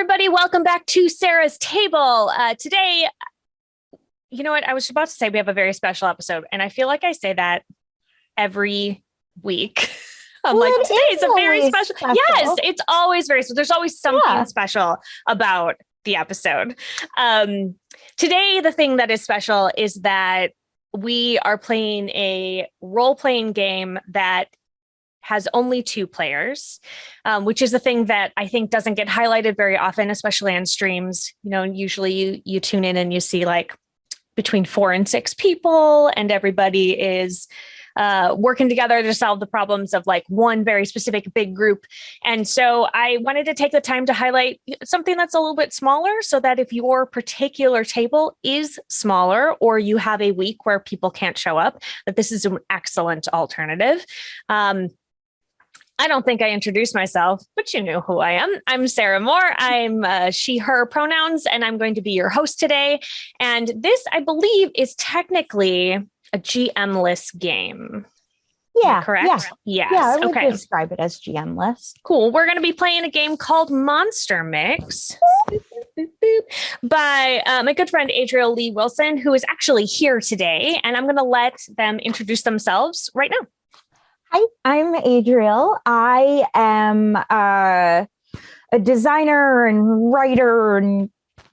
everybody. Welcome back to Sarah's Table. Today, you know what? I was about to say we have a very special episode, and I feel like I say that every week. I'm Well, like, today's a very special. special. Yes, it's always very special. There's always something special about the episode. Today, the thing that is special is that we are playing a role-playing game that has only 2 players, which is a thing that I think doesn't get highlighted very often, especially on streams. You know, usually you tune in and you see like between 4 and 6 people, and everybody is working together to solve the problems of like one very specific big group. And so I wanted to take the time to highlight something that's a little bit smaller, so that if your particular table is smaller or you have a week where people can't show up, that this is an excellent alternative. I don't think I introduced myself, but you know who I am. I'm Sarah Moore. I'm she, her pronouns, and I'm going to be your host today. And this, I believe, is technically a GM-less game. Yeah, correct? Yeah. Yes. Yeah, I would okay. describe it as GM-less. Cool. We're going to be playing a game called Monster Mix by my good friend Adriel Lee Wilson, who is actually here today. And I'm going to let them introduce themselves right now. Hi, I'm Adriel. I am a designer and writer and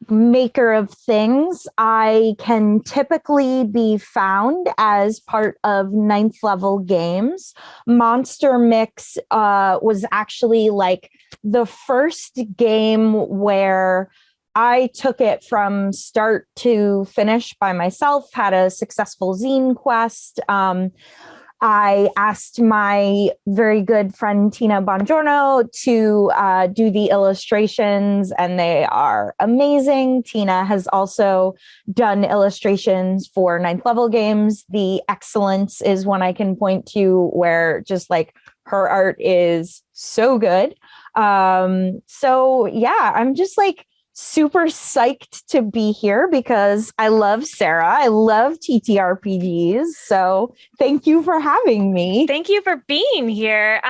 maker of things. I can typically be found as part of 9th level games. Monster Mix was actually like the first game where I took it from start to finish by myself, had a successful zine quest. I asked my very good friend Tina Bongiorno to do the illustrations, and they are amazing. Tina has also done illustrations for 9th level games. The Excellence is one I can point to, where just like her art is so good. So yeah, I'm just like super psyched to be here because I love Sarah. I love TTRPGs. So thank you for having me. Thank you for being here.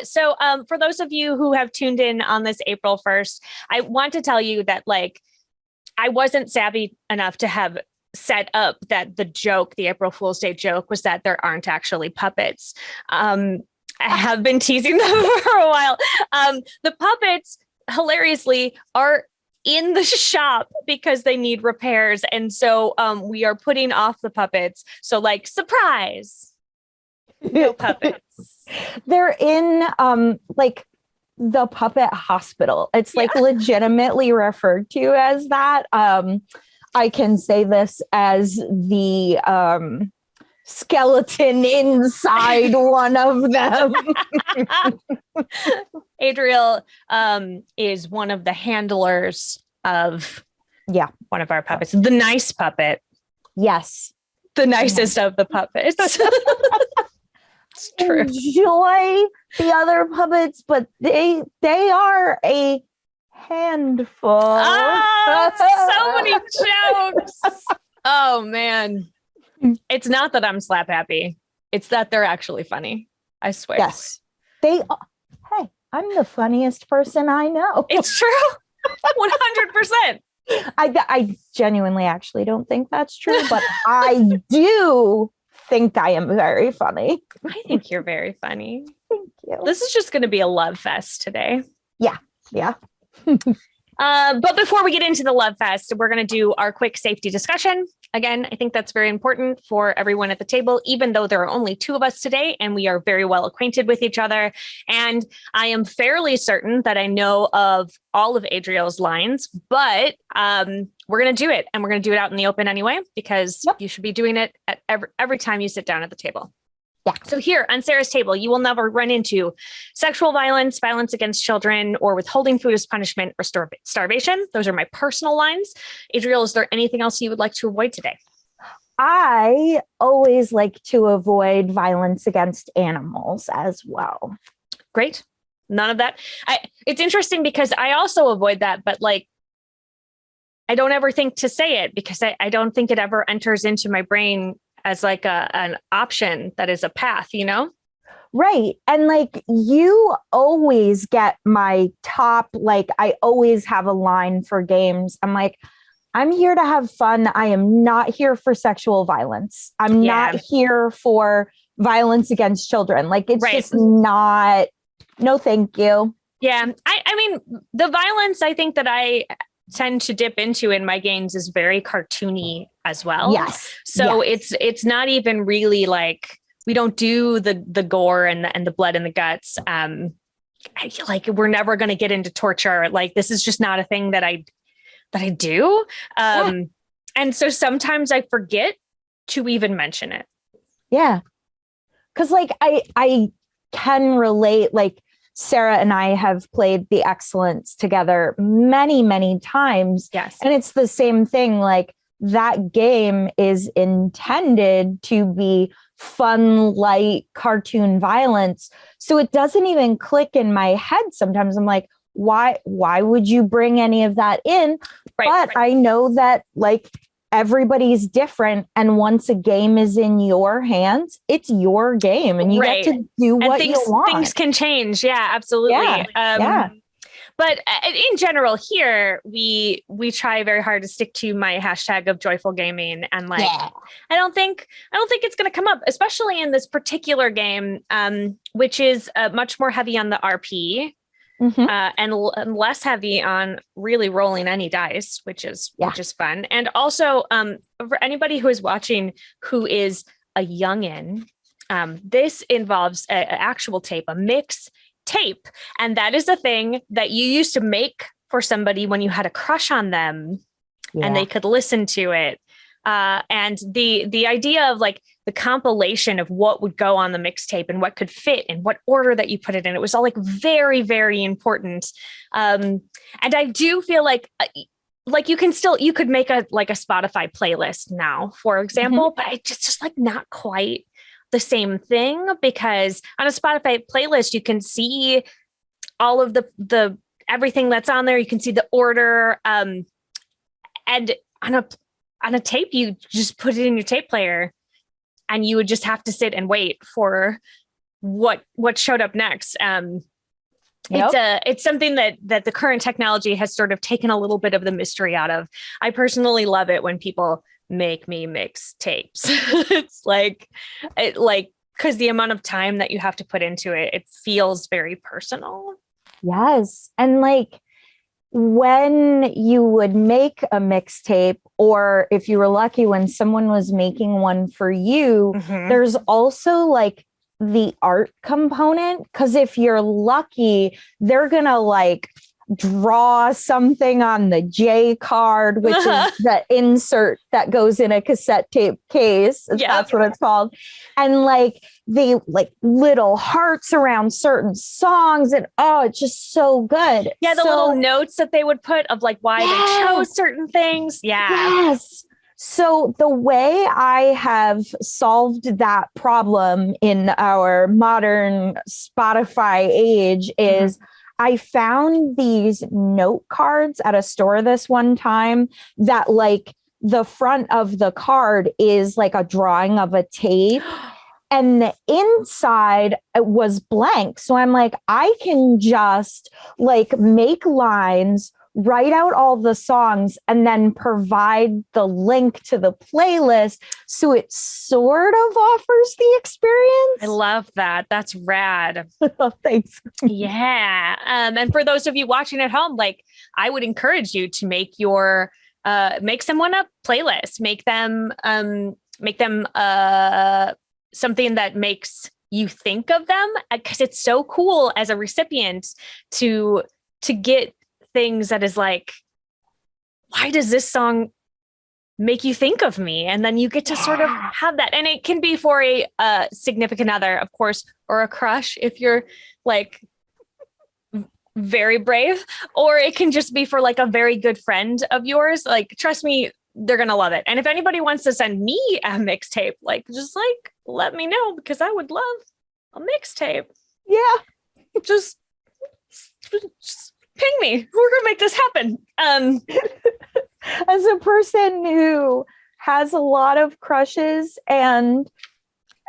So for those of you who have tuned in on this April 1st, I want to tell you that like I wasn't savvy enough to have set up that the April Fool's Day joke was that there aren't actually puppets. I have been teasing them for a while. The puppets, hilariously, are in the shop because they need repairs. And so we are putting off the puppets. So like, surprise, no puppets. They're in like the puppet hospital. It's like legitimately referred to as that. I can say this as the skeleton inside one of them. Adriel is one of the handlers of one of our puppets, the nice puppet. Yes, the nicest of the puppets. It's true. Enjoy the other puppets, but they are a handful. So many jokes. Oh man. It's not that I'm slap happy. It's that they're actually funny. I swear. Yes. They are. Hey, I'm the funniest person I know. It's true. 100%. I genuinely actually don't think that's true, but I do think I am very funny. I think you're very funny. Thank you. This is just going to be a love fest today. Yeah. But before we get into the love fest, we're going to do our quick safety discussion. Again, I think that's very important for everyone at the table, even though there are only 2 of us today and we are very well acquainted with each other. And I am fairly certain that I know of all of Adriel's lines, but we're going to do it, and we're going to do it out in the open anyway, because you should be doing it at every time you sit down at the table. Yeah. So here on Sarah's Table, you will never run into sexual violence, violence against children, or withholding food as punishment, or starvation. Those are my personal lines. Adriel, is there anything else you would like to avoid today? I always like to avoid violence against animals as well. Great. None of that. It's interesting because I also avoid that, but like, I don't ever think to say it because I don't think it ever enters into my brain as like an option that is a path, you know? Right. And like you always get my top, like I always have a line for games. I'm like, I'm here to have fun. I am not here for sexual violence. I'm not here for violence against children. Like it's just not, no, thank you. Yeah. I mean, the violence I think that I tend to dip into in my games is very cartoony as well. Yes. So it's not even really like, we don't do the gore and the blood and the guts. Like we're never going to get into torture. Like this is just not a thing that I do. And so sometimes I forget to even mention it. Yeah. Cause like I can relate, like Sarah and I have played The Excellence together many, many times. Yes. And it's the same thing. Like that game is intended to be fun, light, cartoon violence. So it doesn't even click in my head. Sometimes I'm like, why would you bring any of that in? But I know that like everybody's different. And once a game is in your hands, it's your game and you get to do what you want. Things can change. Yeah, absolutely. But in general here, we try very hard to stick to my hashtag of joyful gaming. And like, I don't think it's going to come up, especially in this particular game, which is much more heavy on the RP. And less heavy on really rolling any dice, which is fun. And also, for anybody who is watching who is a youngin, this involves an actual tape, a mix tape, and that is a thing that you used to make for somebody when you had a crush on them, and they could listen to it. And the idea of like the compilation of what would go on the mixtape and what could fit and what order that you put it in, it was all like very, very important. And I do feel like you could make a Spotify playlist now, for example, but it's just like not quite the same thing, because on a Spotify playlist, you can see all of the everything that's on there. You can see the order. And on a tape, you just put it in your tape player and you would just have to sit and wait for what showed up next. It's something that the current technology has sort of taken a little bit of the mystery out of. I personally love it when people make me mix tapes. It's because the amount of time that you have to put into it, it feels very personal. Yes. And like, when you would make a mixtape, or if you were lucky when someone was making one for you, there's also like the art component. Because if you're lucky, they're going to like draw something on the J card, which is the insert that goes in a cassette tape case. That's what it's called. And like they like little hearts around certain songs, and it's just so good. Yeah, the little notes that they would put of like why they chose certain things. Yes. So the way I have solved that problem in our modern Spotify age is I found these note cards at a store this one time that like the front of the card is like a drawing of a tape and the inside was blank. So I'm like, I can just like make lines, write out all the songs, and then provide the link to the playlist. So it sort of offers the experience. I love that. That's rad. Thanks. Yeah. And for those of you watching at home, like I would encourage you to make someone a playlist, make them something that makes you think of them, because it's so cool as a recipient to get things that is like, why does this song make you think of me? And then you get to sort of have that. And it can be for a significant other, of course, or a crush if you're like very brave, or it can just be for like a very good friend of yours. Like, trust me, they're going to love it. And if anybody wants to send me a mixtape, like, just like, let me know, because I would love a mixtape. Yeah. Just ping me. We're going to make this happen. As a person who has a lot of crushes and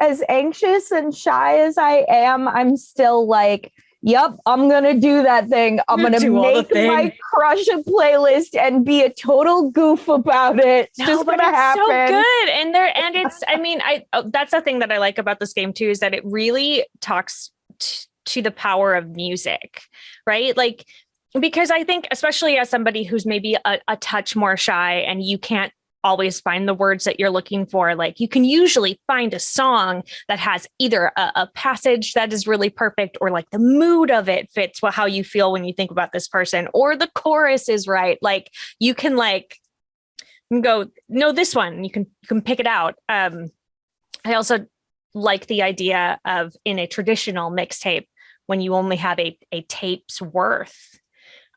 as anxious and shy as I am, I'm still like, yep, I'm going to do that thing. I'm going to make my crush a playlist and be a total goof about it. It's just going to happen. So good. And it's, I mean, that's the thing that I like about this game too, is that it really talks to the power of music, right? Like, because I think, especially as somebody who's maybe a touch more shy and you can't always find the words that you're looking for, like you can usually find a song that has either a passage that is really perfect, or like the mood of it fits how you feel when you think about this person, or the chorus is right. Like you can go, no, this one, you can pick it out. I also like the idea of, in a traditional mixtape, when you only have a tape's worth,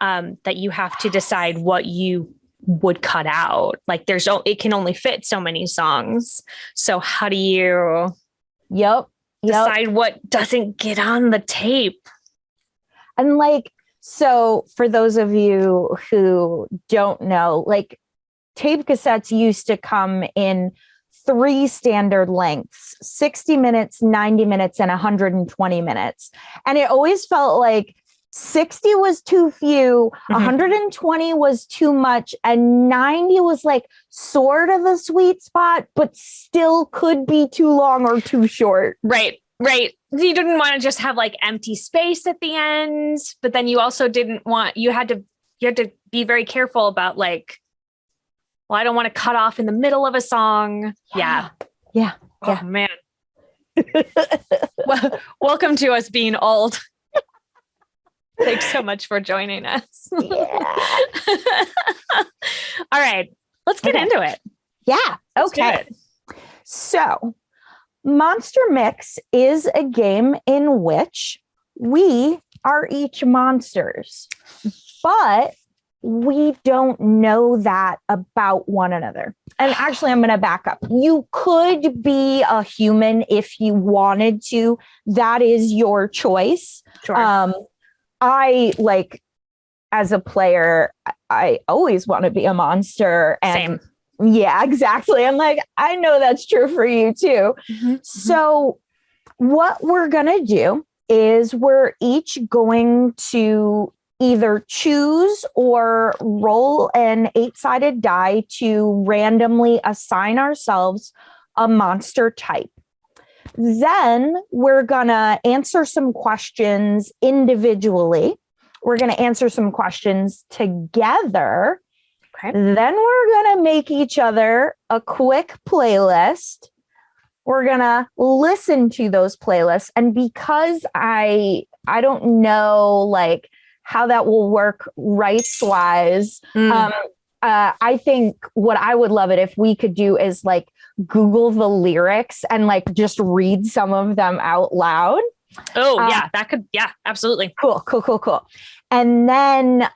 that you have to decide what you would cut out. Like it can only fit so many songs. So how do you decide what doesn't get on the tape? And like, so for those of you who don't know, like tape cassettes used to come in 3 standard lengths: 60 minutes, 90 minutes, and 120 minutes. And it always felt like 60 was too few, 120 was too much, and 90 was like sort of a sweet spot, but still could be too long or too short. Right. You didn't want to just have like empty space at the end, but then you also didn't want, you had to be very careful about like, well, I don't want to cut off in the middle of a song. Yeah. Oh man. Well, welcome to us being old. Thanks so much for joining us. Yeah. All right, let's get into it. Yeah. Okay. So Monster Mix is a game in which we are each monsters, but we don't know that about one another. And actually, I'm going to back up. You could be a human if you wanted to. That is your choice. Sure. I like, as a player, I always want to be a monster. And same. Yeah, exactly. I'm like, I know that's true for you too. So what we're going to do is we're each going to either choose or roll an 8-sided die to randomly assign ourselves a monster type. Then we're going to answer some questions individually. We're going to answer some questions together. Okay. Then we're going to make each other a quick playlist. We're going to listen to those playlists. And because I don't know like how that will work rights-wise, I think what I would love it if we could do is like Google the lyrics and like just read some of them out loud. Oh, yeah, that could, yeah, absolutely. Cool. And then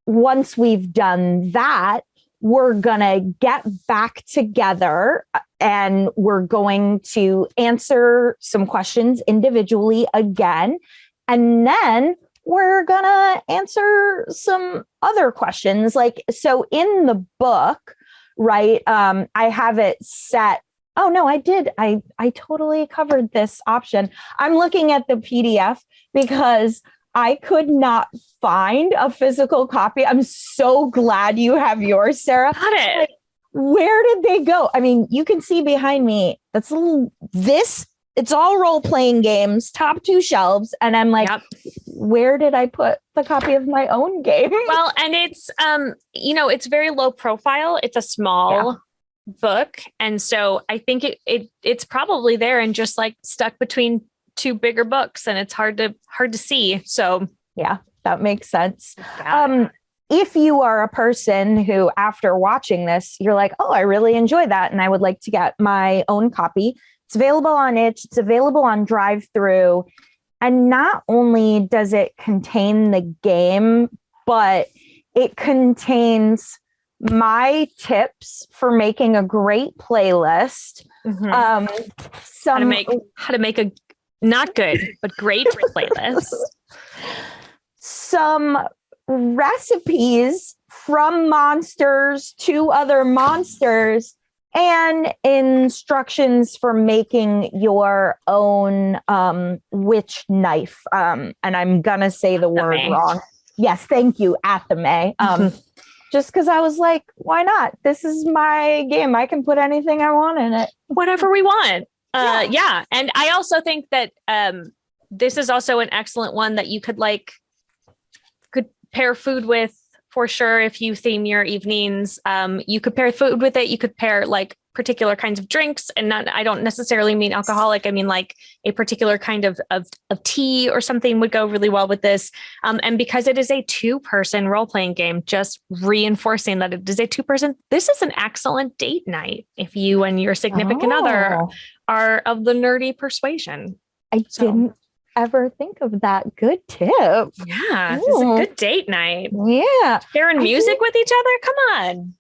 once we've done that, we're going to get back together and we're going to answer some questions individually again. And then we're going to answer some other questions. Like, so in the book, right, I have it set. Oh, no, I did. I totally covered this option. I'm looking at the PDF because I could not find a physical copy. I'm so glad you have yours, Sarah. Got it. Like, where did they go? I mean, you can see behind me, that's it's all role-playing games, top 2 shelves. And I'm like, where did I put the copy of my own game? Well, and it's, it's very low profile. It's a small book. And so I think it's probably there and just like stuck between 2 bigger books, and it's hard to see. So yeah, that makes sense. If you are a person who, after watching this, you're like, oh, I really enjoy that, and I would like to get my own copy, it's available on itch. It's available on drive-through. And not only does it contain the game, but it contains my tips for making a great playlist. How to make a not good, but great playlist. Some recipes from monsters to other monsters, and instructions for making your own witch knife. And I'm gonna say the word wrong. Yes, thank you, Athame. Just because I was like, why not? This is my game. I can put anything I want in it. Whatever we want. Yeah. And I also think that this is also an excellent one that you could pair food with, for sure. If you theme your evenings, you could pair food with it. You could pair like particular kinds of drinks, and I don't necessarily mean alcoholic. I mean like a particular kind of tea or something would go really well with this. And because it is a 2-person role-playing game, just reinforcing that it is a 2-person, this is an excellent date night if you and your significant other are of the nerdy persuasion. I didn't ever think of that. Good tip. Yeah, this is a good date night. Yeah. Sharing music with each other. Come on.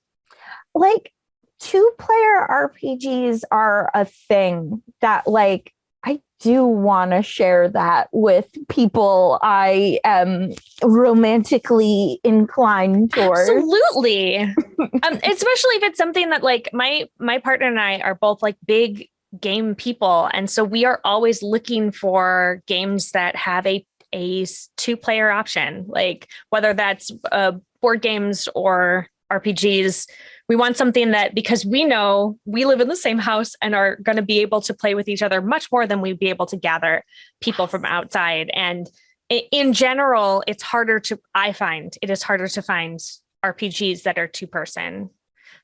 Like 2-player RPGs are a thing that like I do want to share that with people I am romantically inclined towards. Absolutely. Especially if it's something that like my partner and I are both like big game people. And so we are always looking for games that have a 2-player option, like whether that's board games or RPGs. We want something that, because we know we live in the same house and are going to be able to play with each other much more than we'd be able to gather people from outside. And in general, I find it is harder to find RPGs that are 2-person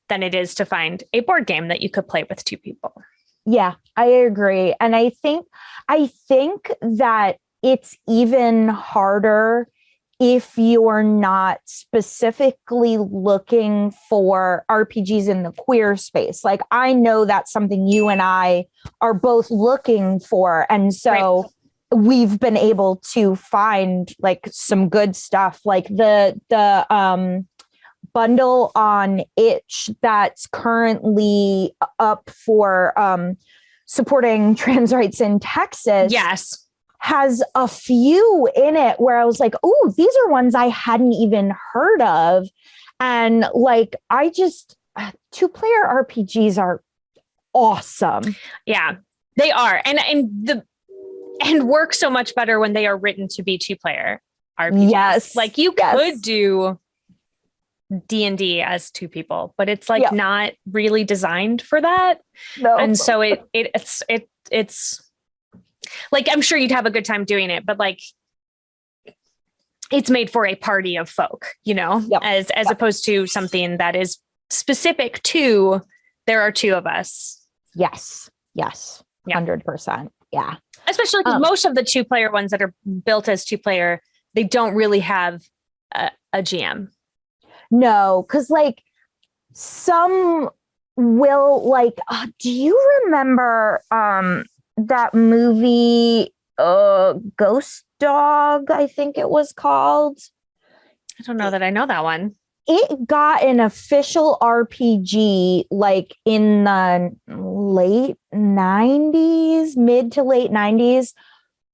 than it is to find a board game that you could play with 2 people. Yeah, I agree. And I think that it's even harder if you're not specifically looking for RPGs in the queer space. Like I know that's something you and I are both looking for. And so we've been able to find like some good stuff, like the bundle on Itch that's currently up for supporting trans rights in Texas. Yes. Has a few in it where I was like, oh, these are ones I hadn't even heard of. And like, 2-player RPGs are awesome. Yeah, they are. And work so much better when they are written to be 2-player RPGs. Yes. Like you could do D&D as 2 people, but it's like not really designed for that. No. And so it's like, I'm sure you'd have a good time doing it, but like it's made for a party of folk, as opposed to something that is specific to, there are 2 of us. Yes. 100%. Yeah. Especially because most of the 2-player ones that are built as 2-player, they don't really have a GM. No, because like some will like, do you remember that movie Ghost Dog, I think it was called? I don't know that I know that one. It got an official RPG like in the late 90s, mid to late 90s.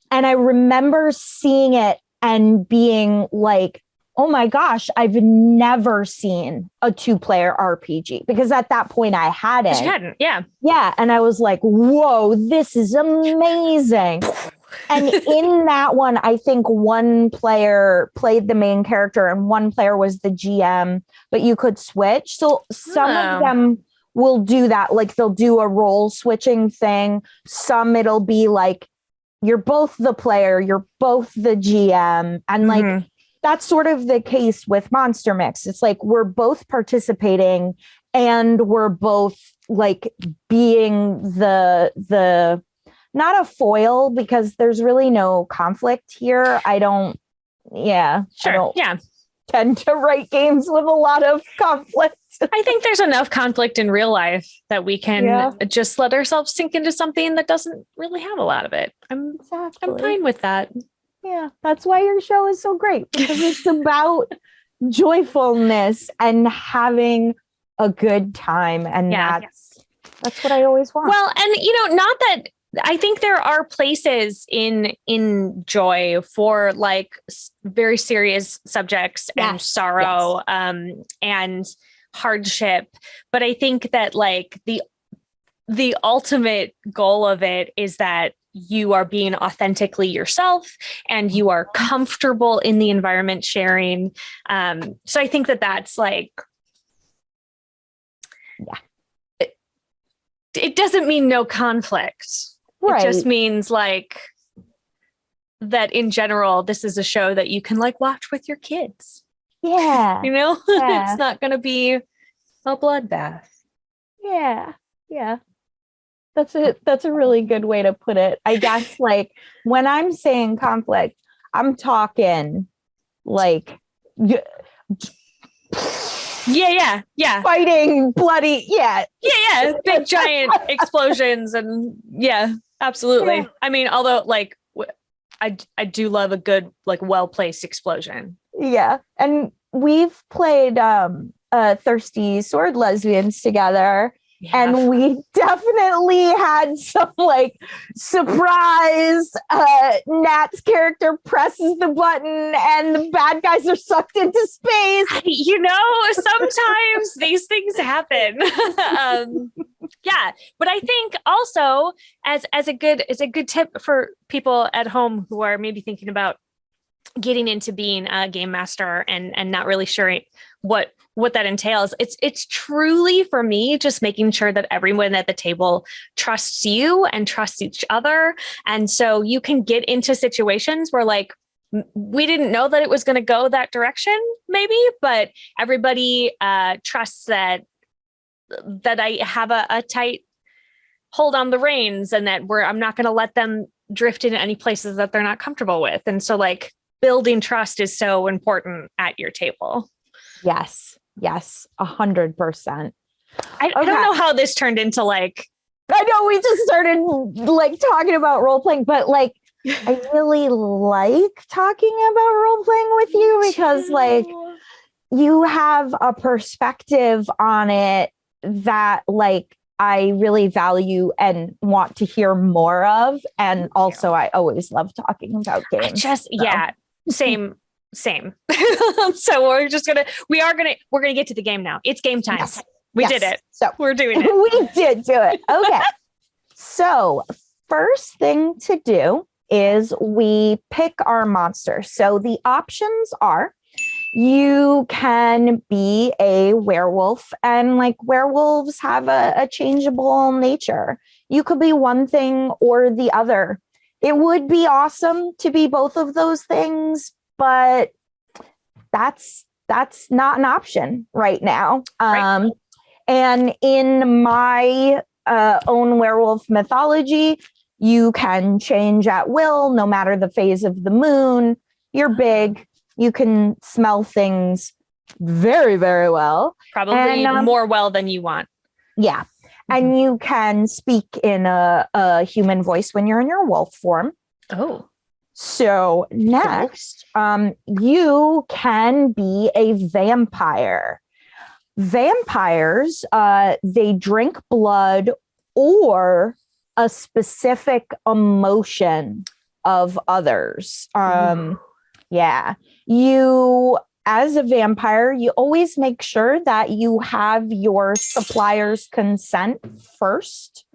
And I remember seeing it and being like, oh my gosh, I've never seen a 2-player RPG, because at that point I hadn't. You hadn't, yeah. Yeah. And I was like, whoa, this is amazing. And in that one, I think 1 player played the main character and 1 player was the GM, but you could switch. So some of them will do that. Like they'll do a role switching thing. Some it'll be like, you're both the player, you're both the GM. And like, that's sort of the case with Monster Mix. It's like we're both participating and we're both like being the not a foil, because there's really no conflict here. I don't tend to write games with a lot of conflict. I think there's enough conflict in real life that we can just let ourselves sink into something that doesn't really have a lot of it. I'm fine with that. Yeah, that's why your show is so great, because it's about joyfulness and having a good time. And that's what I always want. Well, and not that I think there are places in joy for like very serious subjects and sorrow. And hardship. But I think that like the ultimate goal of it is that you are being authentically yourself and you are comfortable in the environment sharing. So I think that that's like, it doesn't mean no conflict. Right. It just means like that in general, this is a show that you can like watch with your kids. Yeah. You know, it's not going to be a bloodbath. Yeah. Yeah. That's a really good way to put it. I guess like when I'm saying conflict, I'm talking like fighting, bloody, big giant explosions and absolutely. Yeah. I mean, although like I do love a good like well-placed explosion. Yeah, and we've played Thirsty Sword Lesbians together. Yeah. And we definitely had some like surprise. Nat's character presses the button and the bad guys are sucked into space. You know, sometimes these things happen. But I think also as a good tip for people at home who are maybe thinking about getting into being a game master and not really sure what that entails. It's truly for me, just making sure that everyone at the table trusts you and trusts each other. And so you can get into situations where like, we didn't know that it was going to go that direction maybe, but everybody trusts that I have a tight hold on the reins and that I'm not going to let them drift into any places that they're not comfortable with. And so like building trust is so important at your table. Yes, 100%. I don't know how this turned into like. I know we just started like talking about role playing, but like I really like talking about role playing with you because like you have a perspective on it that like I really value and want to hear more of. And also I always love talking about games. Same. So we're gonna get to the game now. It's game time. Yes. We did it. So we're doing it. We did do it. Okay. So first thing to do is we pick our monster. So the options are you can be a werewolf, and like werewolves have a changeable nature. You could be one thing or the other. It would be awesome to be both of those things, but that's not an option right now. Right. And in my own werewolf mythology, you can change at will, no matter the phase of the moon. You're big. You can smell things very, very well. Probably more well than you want. Yeah. Mm-hmm. And you can speak in a human voice when you're in your wolf form. Oh. So next, you can be a vampire. Vampires, they drink blood or a specific emotion of others. Yeah. You, as a vampire, you always make sure that you have your supplier's consent first.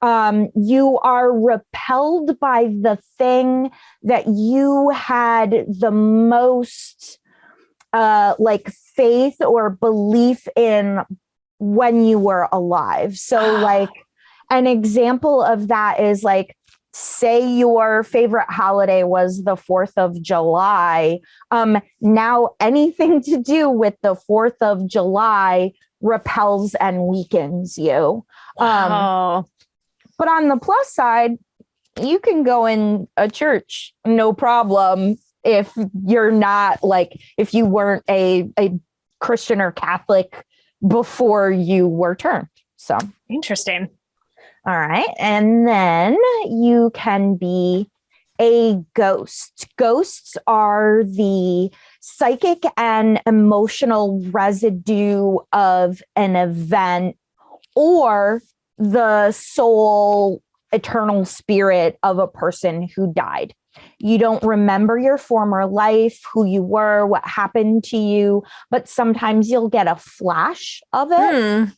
You are repelled by the thing that you had the most like faith or belief in when you were alive. So like an example of that is like, say your favorite holiday was the 4th of July. Now anything to do with the 4th of July repels and weakens you. Wow. But on the plus side, you can go in a church, no problem, if you're not like, if you weren't a Christian or Catholic before you were turned. So interesting. All right. And then you can be a ghost. Ghosts are the psychic and emotional residue of an event or the soul eternal spirit of a person who died. You don't remember your former life, who you were, what happened to you, but sometimes you'll get a flash of it.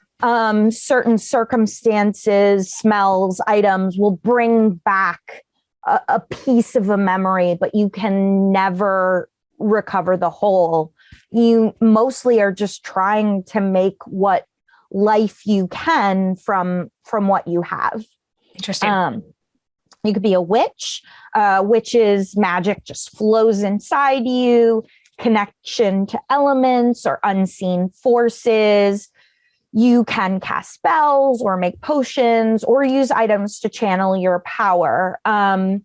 Certain circumstances, smells, items will bring back a piece of a memory, but you can never recover the whole. You mostly are just trying to make what life you can from what you have. Interesting. You could be a witch. Witch's magic just flows inside you, connection to elements or unseen forces. You can cast spells or make potions or use items to channel your power. And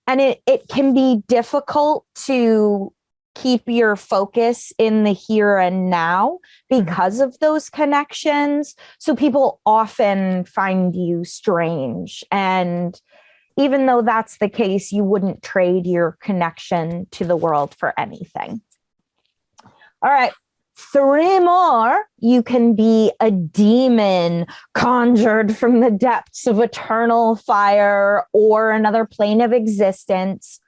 it can be difficult to keep your focus in the here and now because of those connections. So people often find you strange. And even though that's the case, you wouldn't trade your connection to the world for anything. All right. 3 more. You can be a demon conjured from the depths of eternal fire or another plane of existence.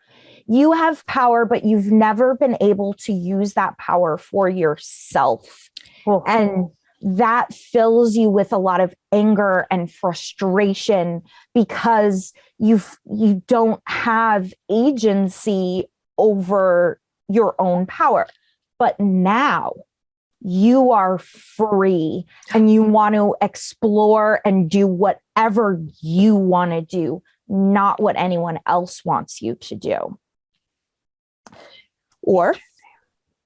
You have power, but you've never been able to use that power for yourself. Oh. And that fills you with a lot of anger and frustration because you don't have agency over your own power. But now you are free and you want to explore and do whatever you want to do, not what anyone else wants you to do. Or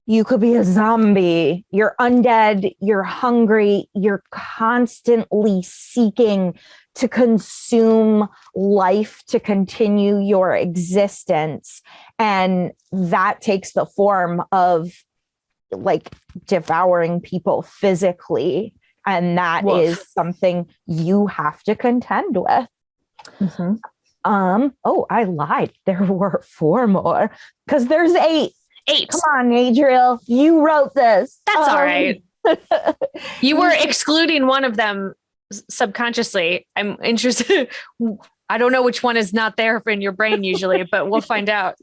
you could be a zombie. You're undead, you're hungry, you're constantly seeking to consume life to continue your existence. And that takes the form of like devouring people physically. And that Woof. Is something you have to contend with. Oh, I lied. There were 4 more because there's 8. 8. Come on, Adriel. You wrote this. That's all right. You were excluding one of them subconsciously. I'm interested. I don't know which one is not there in your brain usually, but we'll find out.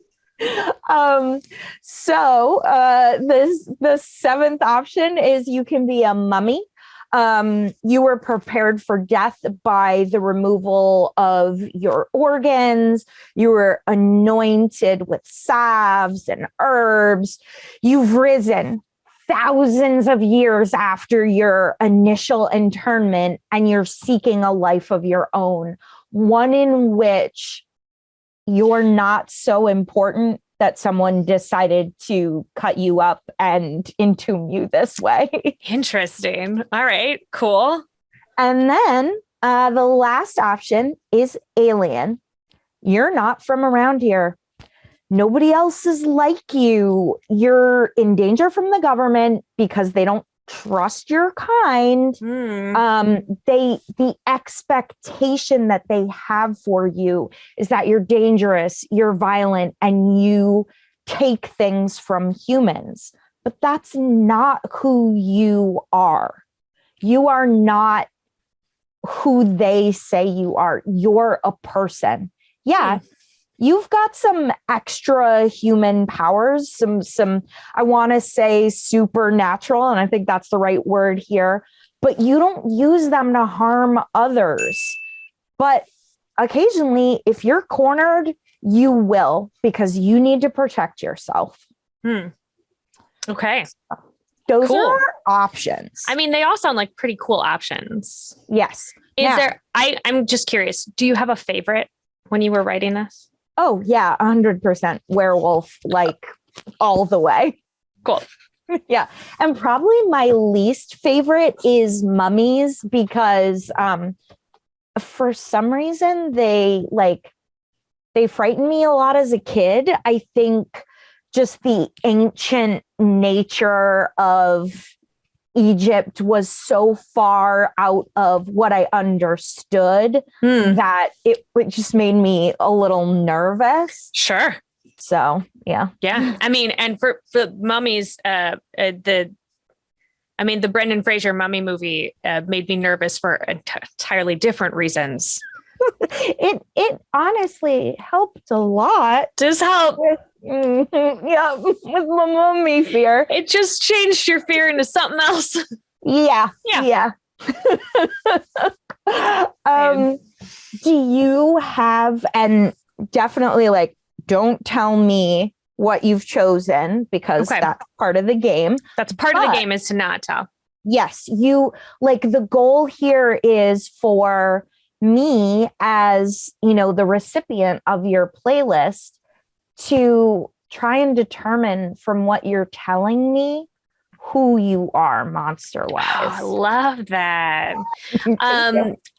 So the 7th option is you can be a mummy. You were prepared for death by the removal of your organs. You were anointed with salves and herbs. You've risen thousands of years after your initial internment, and you're seeking a life of your own, one in which you're not so important that someone decided to cut you up and entomb you this way. Interesting. All right, cool. And then the last option is alien. You're not from around here. Nobody else is like you. You're in danger from the government because they don't trust your kind. The expectation that they have for you is that you're dangerous, you're violent, and you take things from humans. But that's not who you are. You are not who they say you are. You're a person. Yeah. You've got some extra human powers, some I want to say supernatural, and I think that's the right word here, but you don't use them to harm others. But occasionally, if you're cornered, you will, because you need to protect yourself. Okay. Those are options. I mean, they all sound like pretty cool options. Yes. I'm just curious, do you have a favorite when you were writing this? Oh, yeah, 100% werewolf, like all the way. Cool. Yeah. And probably my least favorite is mummies because for some reason they frighten me a lot as a kid. I think just the ancient nature of Egypt was so far out of what I understood that it just made me a little nervous. Sure. So, yeah. Yeah. I mean, and for mummies, the Brendan Fraser mummy movie made me nervous for entirely different reasons. It honestly helped a lot. Does help. Yeah, with my mummy fear. It just changed your fear into something else. Yeah. Do you have, and definitely like, don't tell me what you've chosen because that's part of the game. That's part of the game is to not tell. Yes, you like the goal here is for me as, the recipient of your playlist to try and determine from what you're telling me who you are monster wise. I love that.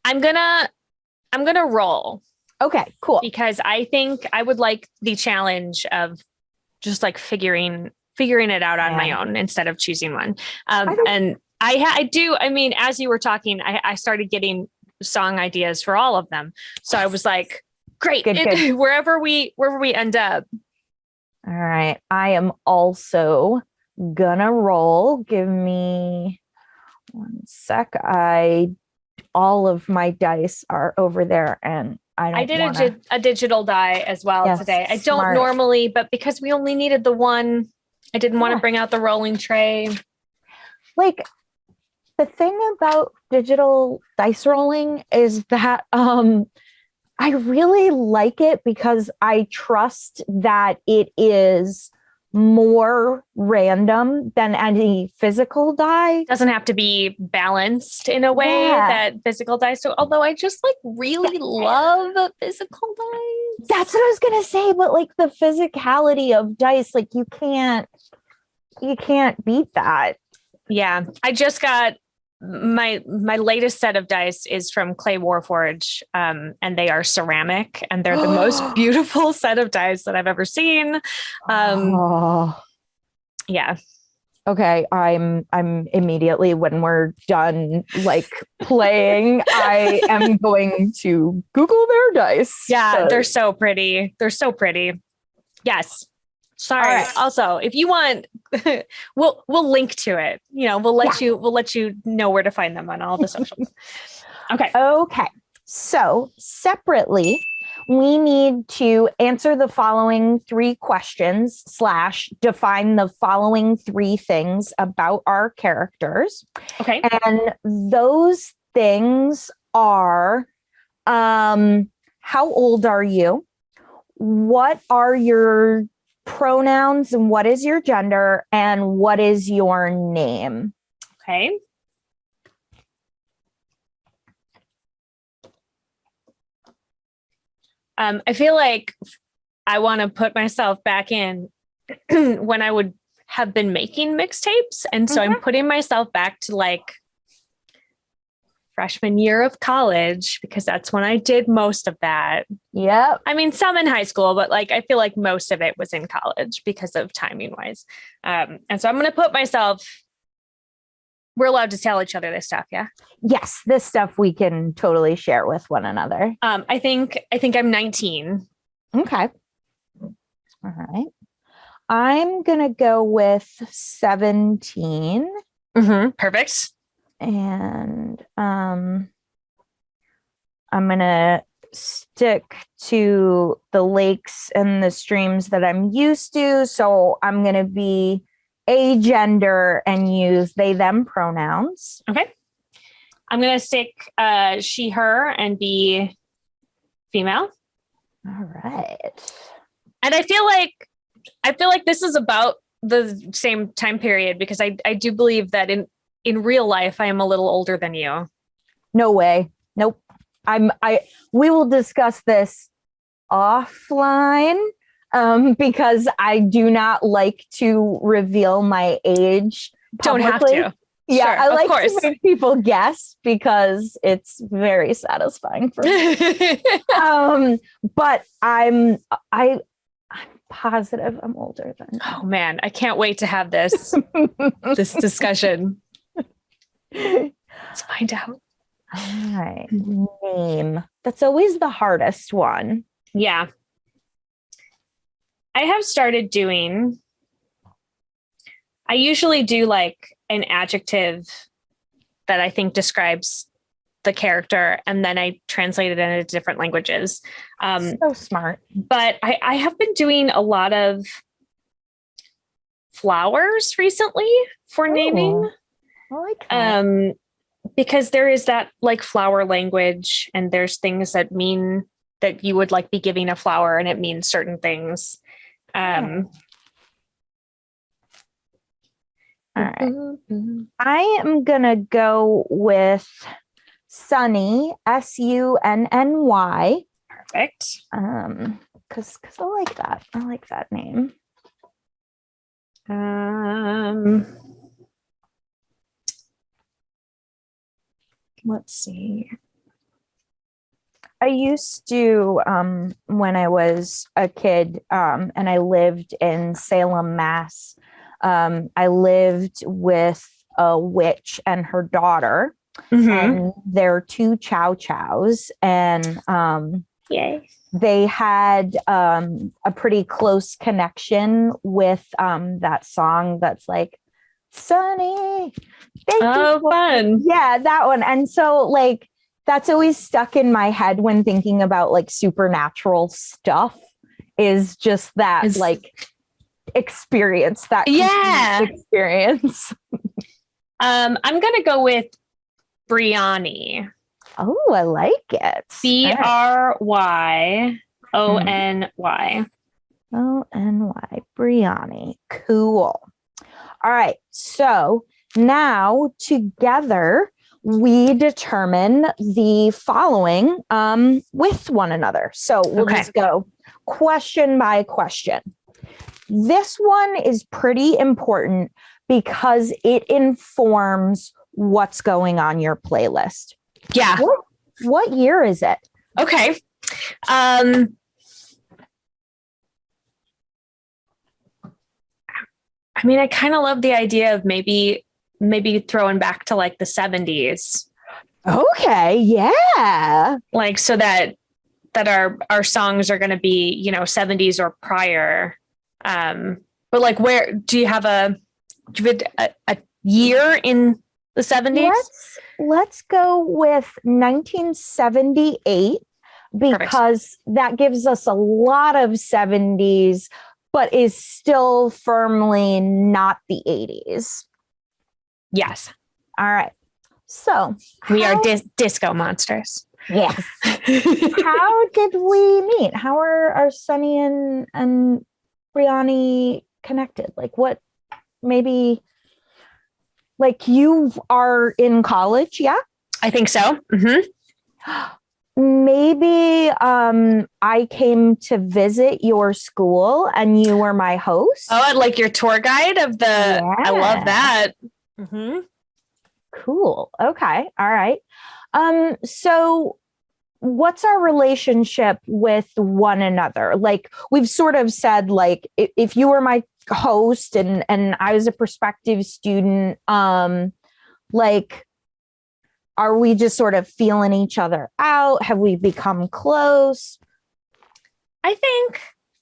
I'm gonna roll. Okay, cool. Because I think I would like the challenge of just like figuring it out on my own instead of choosing one. And I do. I mean, as you were talking, I started getting song ideas for all of them. So I was like, great. Good. Wherever we end up. All right. I am also gonna roll. Give me one sec. All of my dice are over there, and I did a digital die as well today. I don't normally, but because we only needed the one, I didn't want to bring out the rolling tray. Like, the thing about digital dice rolling is that I really like it because I trust that it is more random than any physical die. Doesn't have to be balanced in a way that physical dice do. Although I just like really love physical dice. That's what I was gonna say, but like the physicality of dice, like you can't beat that. Yeah, I just got my latest set of dice is from Clay Warforge, and they are ceramic, and they're the most beautiful set of dice that I've ever seen. Yeah. Okay, I'm immediately when we're done like playing, I am going to Google their dice. Yeah, they're so pretty. They're so pretty. Yes. Sorry. Right. Also, if you want, we'll link to it. We'll let you know where to find them on all the socials. Okay. So separately, we need to answer the following 3 questions / define the following 3 things about our characters. Okay. And those things are, how old are you? What are your pronouns and what is your gender and what is your name? Okay. I feel like I want to put myself back in when I would have been making mixtapes. And so I'm putting myself back to like freshman year of college, because that's when I did most of that. Yep. I mean, some in high school, but like, I feel like most of it was in college because of timing wise. And so I'm going to put myself, we're allowed to tell each other this stuff. Yeah. Yes. This stuff we can totally share with one another. I think I'm 19. Okay. All right. I'm going to go with 17. Perfect. And I'm going to stick to the lakes and the streams that I'm used to. So I'm going to be a gender and use they, them pronouns. Okay. I'm going to stick she, her and be female. All right. And I feel like this is about the same time period, because I do believe that in real life, I am a little older than you. No way. Nope. We will discuss this offline, because I do not like to reveal my age publicly. Don't have to. Yeah, sure, I like to make people guess because it's very satisfying for me. But I'm positive I'm older than you. Oh man, I can't wait to have this discussion. Let's find out. All right. Name. That's always the hardest one. Yeah. I have started doing, I usually do like an adjective that I think describes the character, and then I translated it into different languages. So smart. But I have been doing a lot of flowers recently for naming. I like that. Because there is that like flower language, and there's things that mean that you would like be giving a flower and it means certain things. All right. I am gonna go with Sunny, Sunny. Perfect. Because I like that. I like that name. Let's see. I used to, when I was a kid, and I lived in Salem, Mass. I lived with a witch and her daughter, and their two chow chows, and they had a pretty close connection with that song that's like, Sunny. Fun. Yeah, that one. And so like that's always stuck in my head when thinking about like supernatural stuff, is just that like experience, that experience. I'm gonna go with Briony. Oh, I like it. Bryony. Ony. Briony. Cool. All right. So now together we determine the following with one another. So we'll just go question by question. This one is pretty important because it informs what's going on your playlist. Yeah. What year is it? Okay. I mean, I kind of love the idea of maybe throwing back to like the 70s. Okay, yeah. Like so that our songs are going to be, 70s or prior. But like, where do you have a year in the 70s? Let's go with 1978 because that gives us a lot of 70s, but is still firmly not the 80s. Yes. All right. So we are disco monsters. Yes. How did we meet? How are Sunny and Briony connected? Like what, maybe like you are in college, yeah? I think so. Mm-hmm. Maybe I came to visit your school and you were my host. Oh, like your tour guide of the, I love that. Mm-hmm. Cool. Okay. All right. So what's our relationship with one another? Like we've sort of said, like if you were my host and I was a prospective student, like, are we just sort of feeling each other out? Have we become close? I think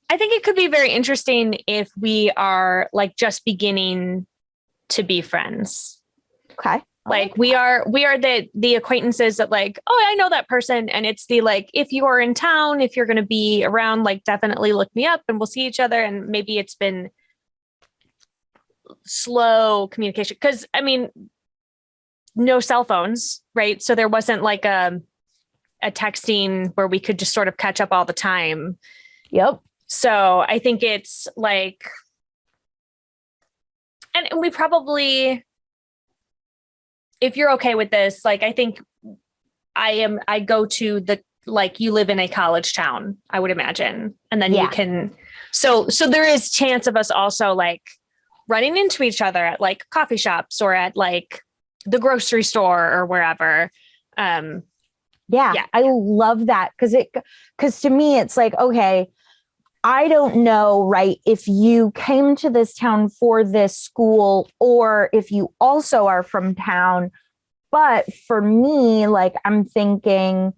it could be very interesting if we are like just beginning to be friends. Okay. Like we are the acquaintances that like, oh, I know that person. And it's the like, if you are in town, if you're going to be around, like definitely look me up and we'll see each other. And maybe it's been slow communication. Cause I mean, no cell phones, right? So there wasn't like a texting where we could just sort of catch up all the time. Yep. So I think it's like, and we probably, if you're okay with this, like, I think I go to the, like you live in a college town, I would imagine. And then you can, so there is chance of us also like running into each other at like coffee shops or at like the grocery store or wherever. I love that. Cause to me, it's like, okay, I don't know, right, if you came to this town for this school or if you also are from town. But for me, like, I'm thinking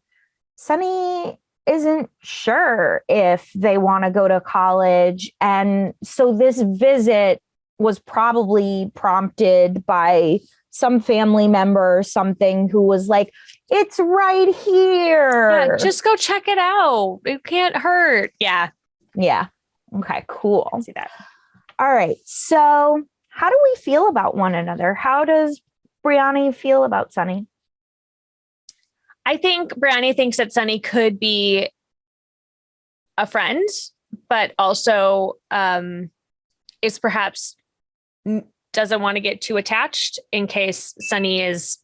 Sunny isn't sure if they want to go to college. And so this visit was probably prompted by some family member or something who was like, It's right here. Yeah, just go check it out. It can't hurt. Yeah. Yeah. Okay, cool. I see that. All right. So how do we feel about one another? How does Brianni feel about Sunny? I think Brianni thinks that Sunny could be a friend, but also is perhaps doesn't want to get too attached in case Sunny is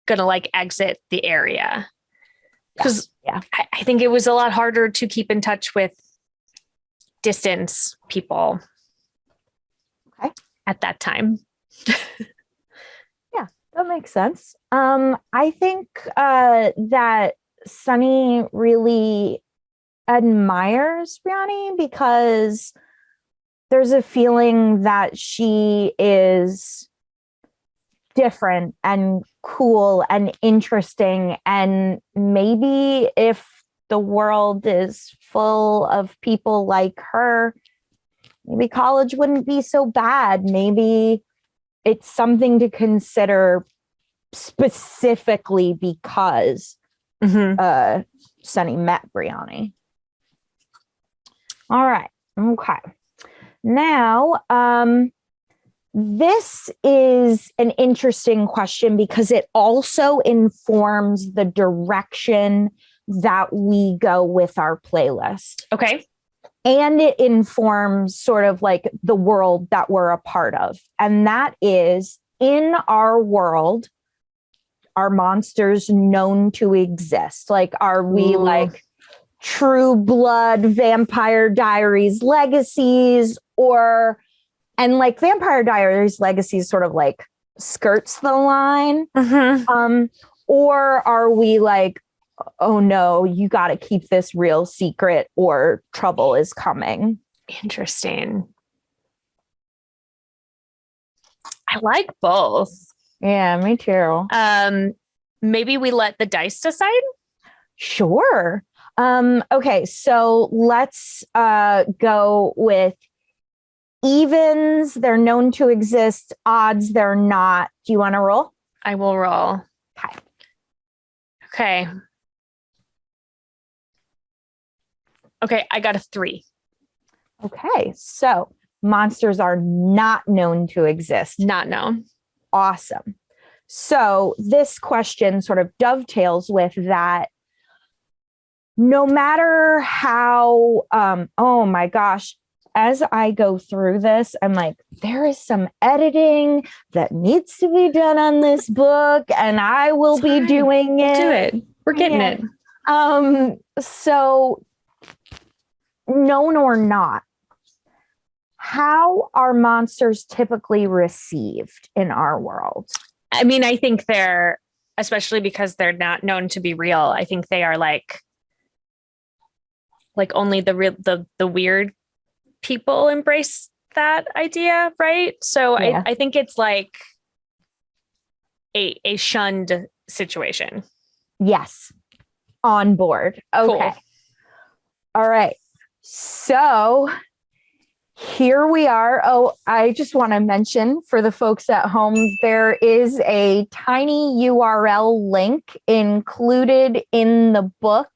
gonna like exit the area. Because I think it was a lot harder to keep in touch with distance people at that time. Yeah, that makes sense. I think that Sunny really admires Brianni because there's a feeling that she is different and cool and interesting, and maybe if the world is full of people like her, maybe college wouldn't be so bad. Maybe it's something to consider specifically because Sunny met Brianni. All right. Okay. Now, this is an interesting question because it also informs the direction that we go with our playlist. Okay. And it informs sort of like the world that we're a part of. And that is, in our world, are monsters known to exist? Like, are we like True Blood, Vampire Diaries legacies, and like Vampire Diaries legacies sort of like skirts the line? Or are we like, oh no, you got to keep this real secret or trouble is coming? Interesting. I like both. Yeah, me too. Maybe we let the dice decide. Sure. Okay, so let's go with evens. They're known to exist. Odds, they're not. Do you want to roll? I will roll. Okay. Okay, I got a 3. Okay, so monsters are not known to exist. Not known. Awesome. So this question sort of dovetails with that. No matter how, oh my gosh, as I go through this, I'm like, there is some editing that needs to be done on this book, and I will be doing it. We'll do it. We're getting it. So, known or not, how are monsters typically received in our world? I mean, I think they're, especially because they're not known to be real, I think they are like only the weird people embrace that idea, right? So yeah. I think it's like a shunned situation. Yes. On board. Okay. Cool. All right. So here we are. Oh, I just want to mention for the folks at home, there is a tiny URL link included in the book,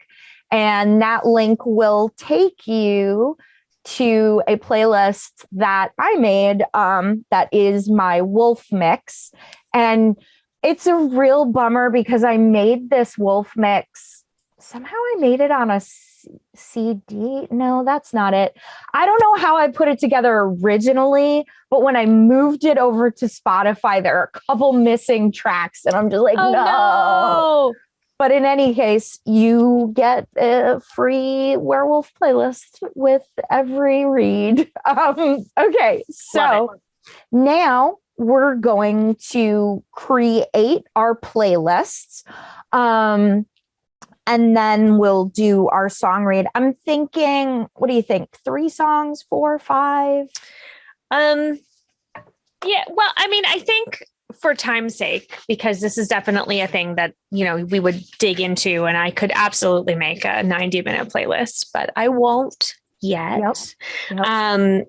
and that link will take you to a playlist that I made that is my wolf mix. And it's a real bummer because I made this wolf mix. Somehow I made it on a CD. No, that's not it. I don't know how I put it together originally, but when I moved it over to Spotify, there are a couple missing tracks, and I'm just like, no. But in any case, you get a free werewolf playlist with every read. Okay, so now we're going to create our playlists. And then we'll do our song read. I'm thinking, what do you think? 3 songs, 4, 5? Yeah, well, I mean, I think for time's sake, because this is definitely a thing that, we would dig into, and I could absolutely make a 90-minute playlist, but I won't yet. Yep.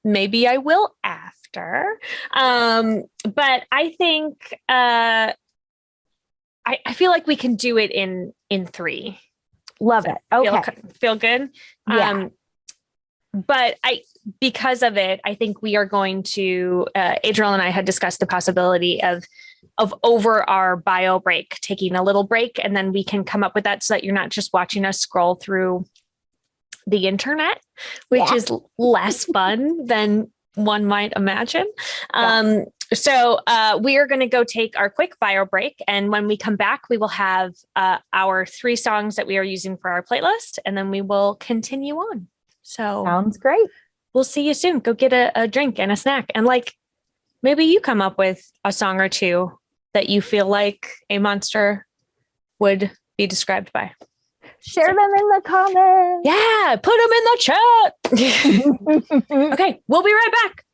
Maybe I will after. But I think, I feel like we can do it in three. Love it. Okay. Feel good. Yeah. But because of it, I think we are going to, Adriel and I had discussed the possibility of over our bio break, taking a little break, and then we can come up with that so that you're not just watching us scroll through the internet, which is less fun than one might imagine. So we are going to go take our quick bio break. And when we come back, we will have our 3 songs that we are using for our playlist, and then we will continue on. So sounds great. We'll see you soon. Go get a drink and a snack. And like, maybe you come up with a song or two that you feel like a monster would be described by. Share them in the comments. Yeah, put them in the chat. Okay, we'll be right back.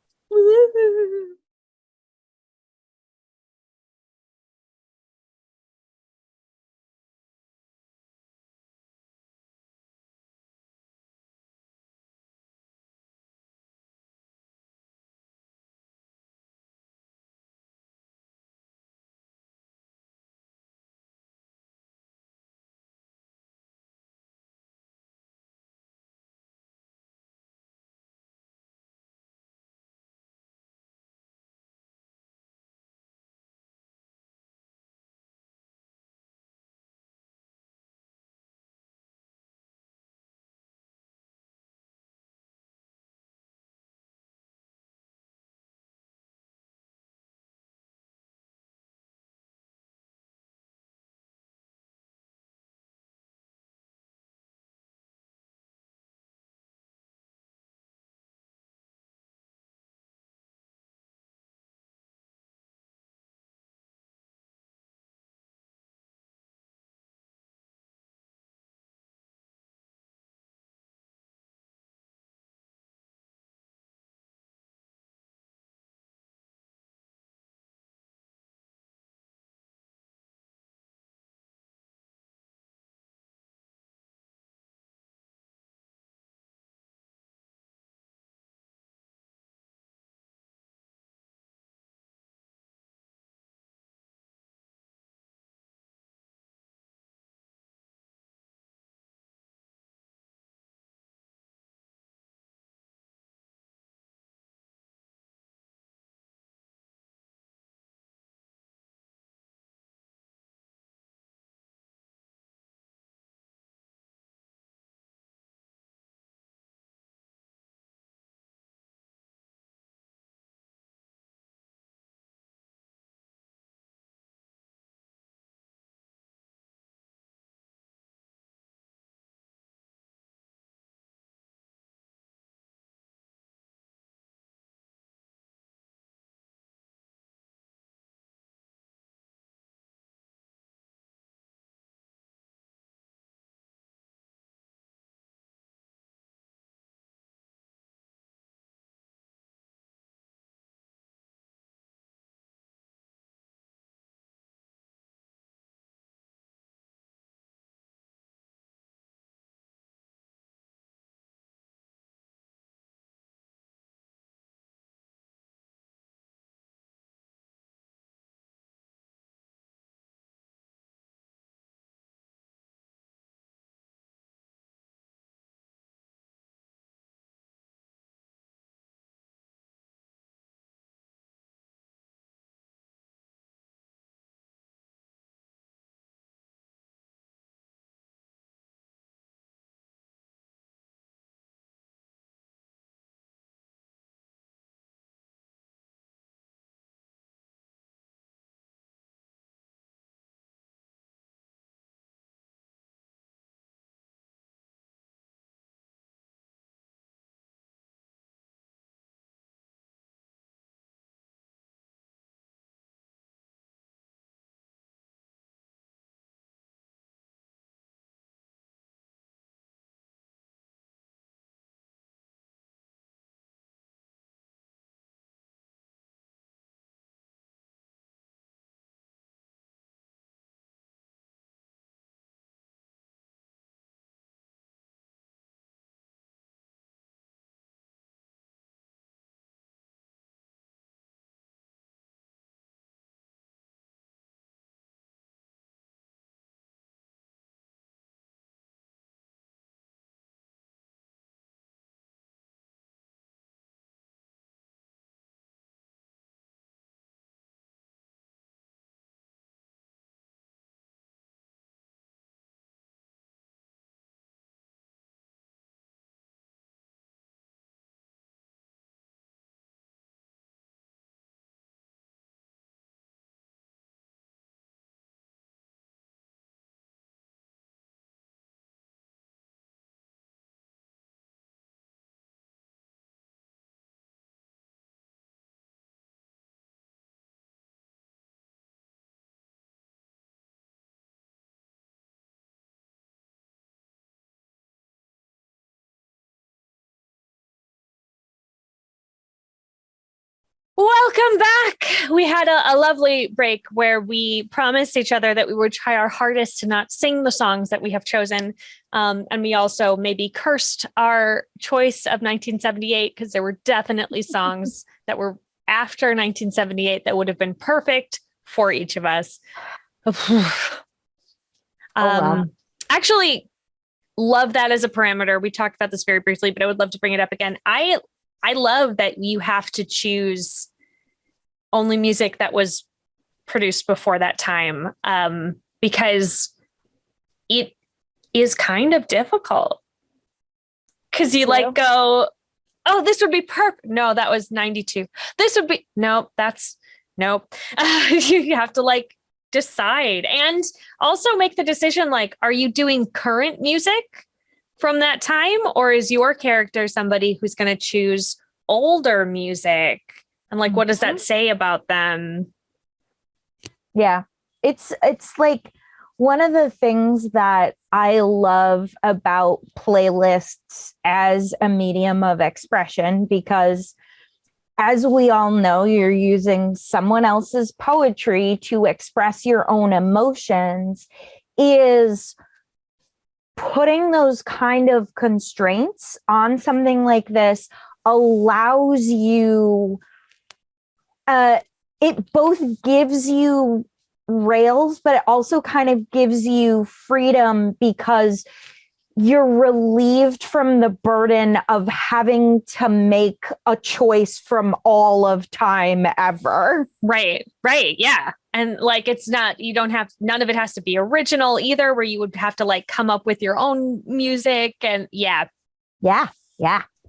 Welcome back. We had a lovely break where we promised each other that we would try our hardest to not sing the songs that we have chosen. And we also maybe cursed our choice of 1978 because there were definitely songs that were after 1978 that would have been perfect for each of us. Wow. Actually, love that as a parameter. We talked about this very briefly, but I would love to bring it up again. I love that you have to choose only music that was produced before that time, because it is kind of difficult. Because you like go, oh, this would be perfect. No, that was 92. This would be, nope, that's, nope. You have to like decide and also make the decision, like, are you doing current music from that time, or is your character somebody who's going to choose older music? And like, what does that say about them? Yeah, it's like one of the things that I love about playlists as a medium of expression, because as we all know, you're using someone else's poetry to express your own emotions, is putting those kind of constraints on something like this allows you, it both gives you rails, but it also kind of gives you freedom because you're relieved from the burden of having to make a choice from all of time ever. Right. Yeah. And like, it's not, you don't have, none of it has to be original either, where you would have to like come up with your own music. And yeah,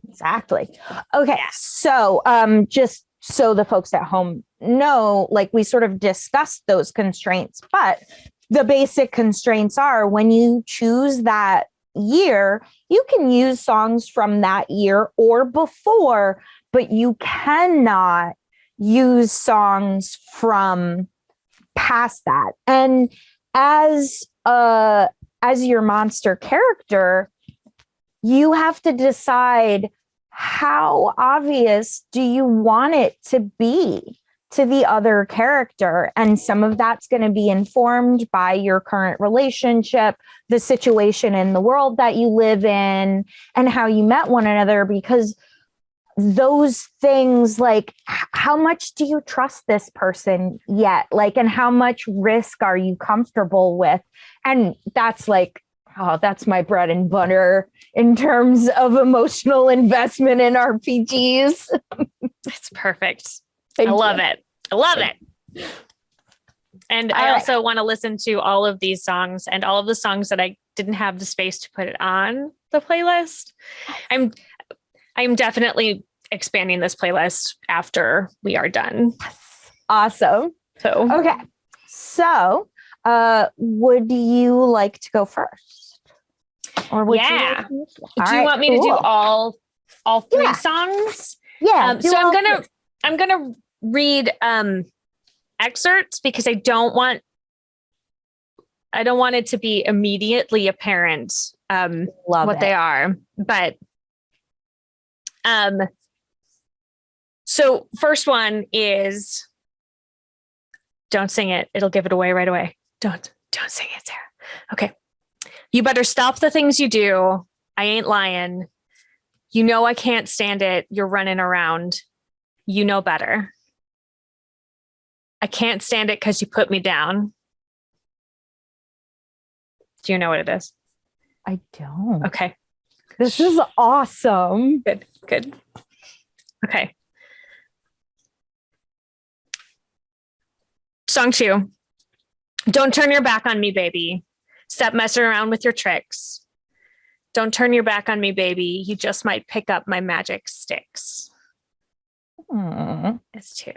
exactly. Okay. So, just so the folks at home know, like we sort of discussed those constraints, but the basic constraints are when you choose that year, you can use songs from that year or before, but you cannot use songs from past that. And as your monster character, you have to decide how obvious do you want it to be to the other character. And some of that's going to be informed by your current relationship, the situation in the world that you live in, and how you met one another, because those things, like how much do you trust this person yet? Like, and how much risk are you comfortable with? And that's like, oh, that's my bread and butter in terms of emotional investment in RPGs. It's perfect. I love it. And I also want to listen to all of these songs and all of the songs that I didn't have the space to put it on the playlist. I'm definitely expanding this playlist after we are done. Awesome. Okay. So, would you like to go first? Or would you like to? Do you want me to do all three songs? Yeah. So I'm gonna read excerpts because I don't want it to be immediately apparent what they are. But so first one is, don't sing it. It'll give it away right away. Don't sing it, Sarah. Okay. You better stop the things you do. I ain't lying. You know I can't stand it. You're running around. You know better. I can't stand it because you put me down. Do you know what it is? I don't. Okay. This is awesome. Good. Okay. Song 2. Don't turn your back on me, baby. Stop messing around with your tricks. Don't turn your back on me, baby. You just might pick up my magic sticks. It's 2.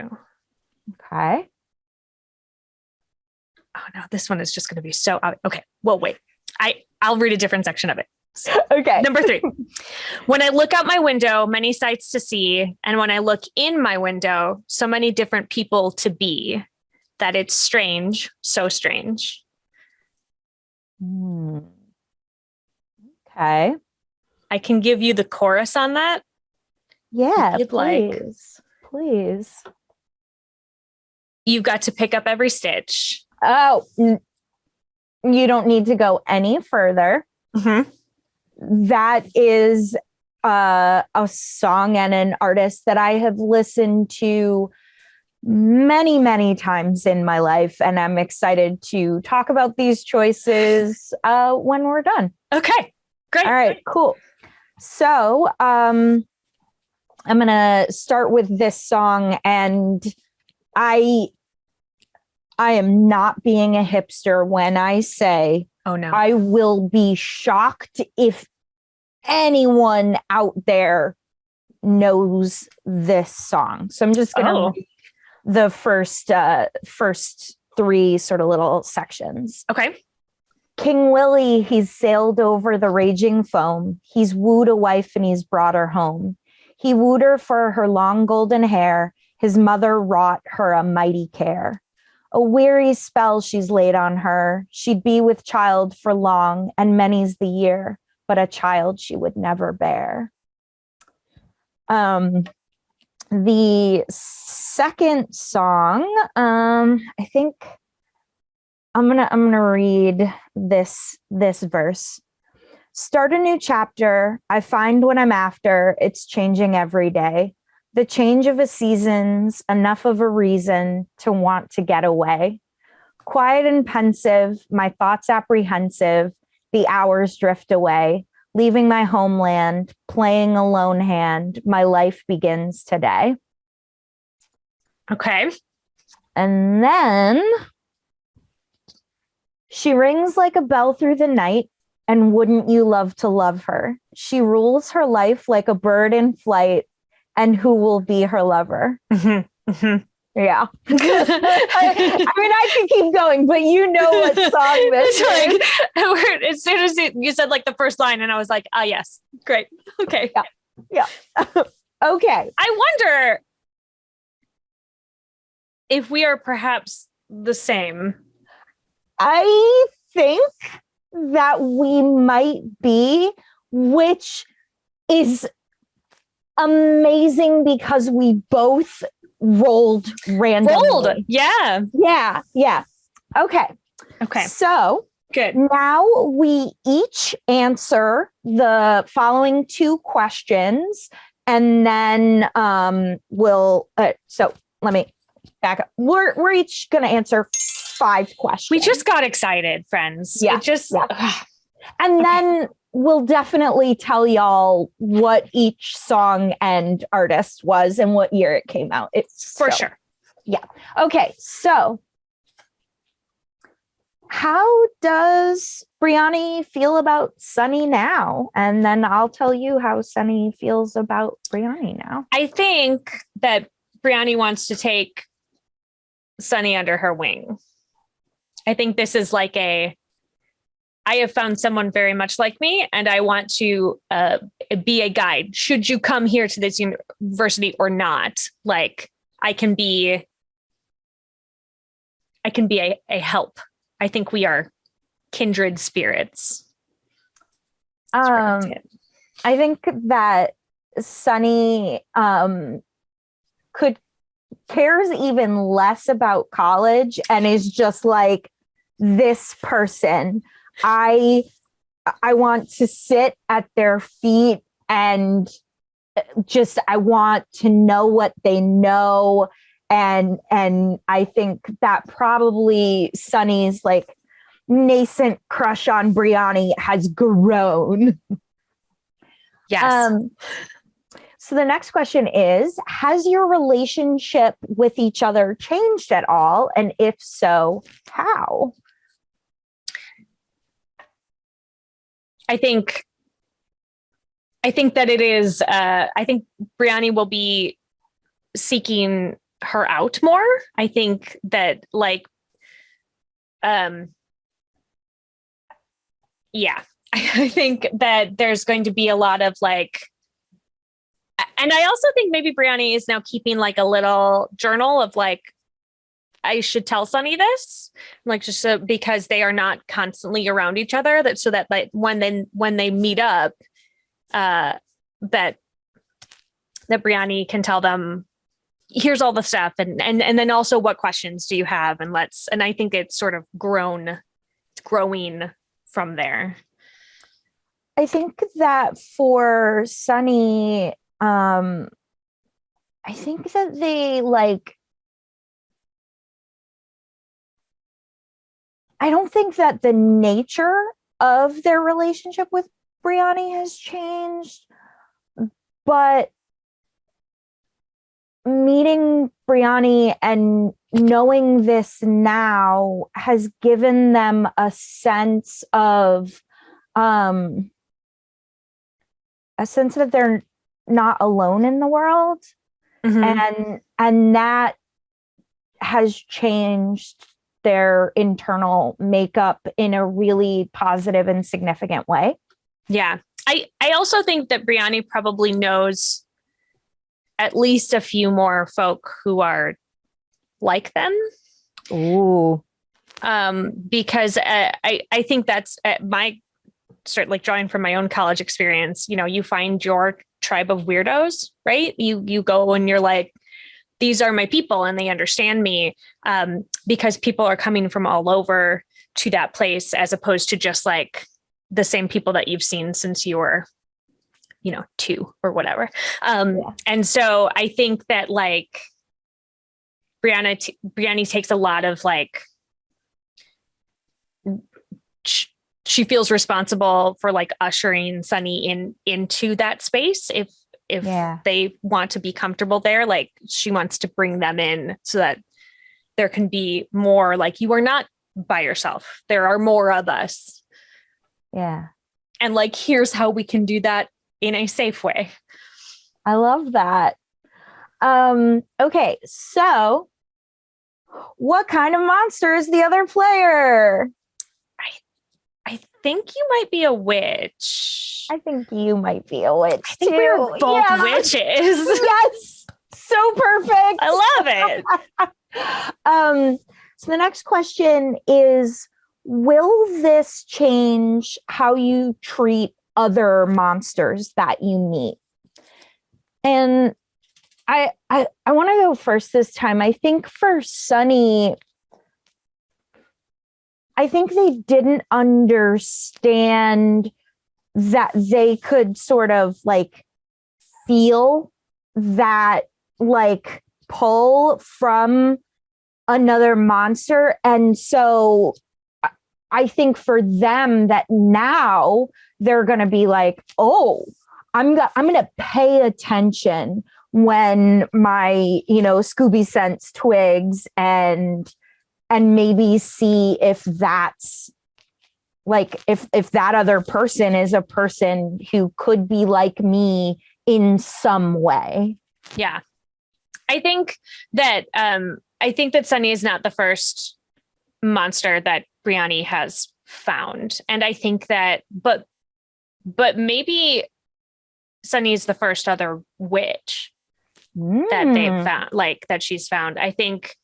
Okay. Oh no, this one is just going to be so okay. Well, wait. I'll read a different section of it. So, okay. Number 3. When I look out my window, many sights to see, and when I look in my window, so many different people to be, that it's strange, so strange. Okay. I can give you the chorus on that. Yeah, if you'd please. You've got to pick up every stitch. Oh, you don't need to go any further. That is a song and an artist that I have listened to many, many times in my life. And I'm excited to talk about these choices when we're done. Okay, great. All right, cool. So I'm going to start with this song, and I am not being a hipster when I say, oh no, I will be shocked if anyone out there knows this song. So I'm just going to read the first three sort of little sections. Okay. King Willie, he's sailed over the raging foam. He's wooed a wife and he's brought her home. He wooed her for her long golden hair. His mother wrought her a mighty care. A weary spell she's laid on her. She'd be with child for long, and many's the year, but a child she would never bear. The second song, I think I'm gonna read this verse. Start a new chapter. I find what I'm after. It's changing every day. The change of a season's enough of a reason to want to get away. Quiet and pensive, my thoughts apprehensive, the hours drift away. Leaving my homeland, playing a lone hand, my life begins today. Okay. And then she rings like a bell through the night, and wouldn't you love to love her? She rules her life like a bird in flight, and who will be her lover? Yeah. I mean, I could keep going, but you know what song this is. Like, as soon as you said like the first line, and I was like, ah, yes, great. Okay. Yeah. Okay. I wonder if we are perhaps the same. I think that we might be, which is amazing because we both rolled randomly. Yeah. Okay. So good. Now we each answer the following two questions, and then we'll. So let me back up. We're each going to answer 5 questions. We just got excited, friends. Yeah. And then we'll definitely tell y'all what each song and artist was and what year it came out. For sure. Yeah. Okay. So how does Brianni feel about Sunny now? And then I'll tell you how Sunny feels about Brianni now. I think that Brianni wants to take Sunny under her wing. I think this is like I have found someone very much like me, and I want to be a guide. Should you come here to this university or not? Like, I can be a help. I think we are kindred spirits. I think that Sunny cares even less about college and is just like, this person. I want to sit at their feet and just, I want to know what they know. And I think that probably Sunny's like nascent crush on Brianni has grown. Yes. So the next question is, has your relationship with each other changed at all? And if so, how? I think that it is, I think Brianni will be seeking her out more. I think that like, yeah, I think that there's going to be a lot of like, and I also think maybe Brianni is now keeping like a little journal of like, I should tell Sunny this, like, just so, because they are not constantly around each other, that so that like when they meet up, that Brianni can tell them here's all the stuff. And then also what questions do you have? And I think it's sort of growing from there. I think that for Sunny, I think that they like, I don't think that the nature of their relationship with Brianni has changed, but meeting Brianni and knowing this now has given them a sense that they're not alone in the world. Mm-hmm. And that has changed their internal makeup in a really positive and significant way. Yeah. I also think that Brianni probably knows at least a few more folk who are like them. Ooh. Because I think that's my sort, like, drawing from my own college experience, you find your tribe of weirdos, right? You go and you're like, these are my people and they understand me, because people are coming from all over to that place, as opposed to just like the same people that you've seen since you were, 2 or whatever. And so I think that like Brianni takes a lot of like, she feels responsible for like ushering Sunny into that space. If they want to be comfortable there, like she wants to bring them in so that there can be more, like, you are not by yourself. There are more of us. Yeah. And like, here's how we can do that in a safe way. I love that. Okay, so what kind of monster is the other player? I think you might be a witch. I think you might be a witch. I think we're both witches. Yes. So perfect. I love it. So the next question is, will this change how you treat other monsters that you meet? And I want to go first this time. I think for Sunny, I think they didn't understand that they could sort of like feel that like pull from another monster. And so I think for them that now they're going to be like, oh, I'm going to pay attention when my, Scooby sense twigs and maybe see if that's like, if that other person is a person who could be like me in some way. Yeah. I think that Sunny is not the first monster that Brianni has found. And I think that, but maybe Sunny is the first other witch that they've found, like that she's found. I think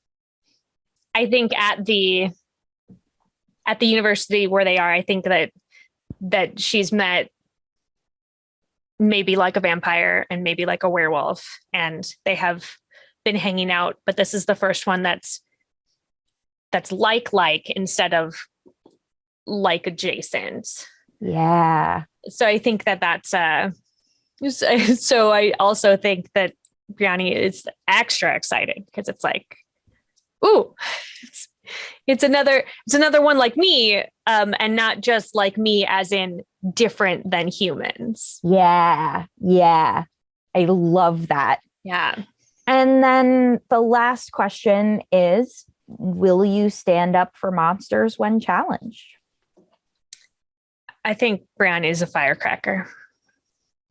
at the university where they are, I think that she's met maybe like a vampire and maybe like a werewolf, and they have been hanging out, but this is the first one that's like instead of like adjacent. Yeah. So I think that's so I also think that Brianni is extra excited because it's like, ooh, it's another one like me, and not just like me as in different than humans. Yeah. I love that. Yeah. And then the last question is, will you stand up for monsters when challenged? I think Brianni is a firecracker.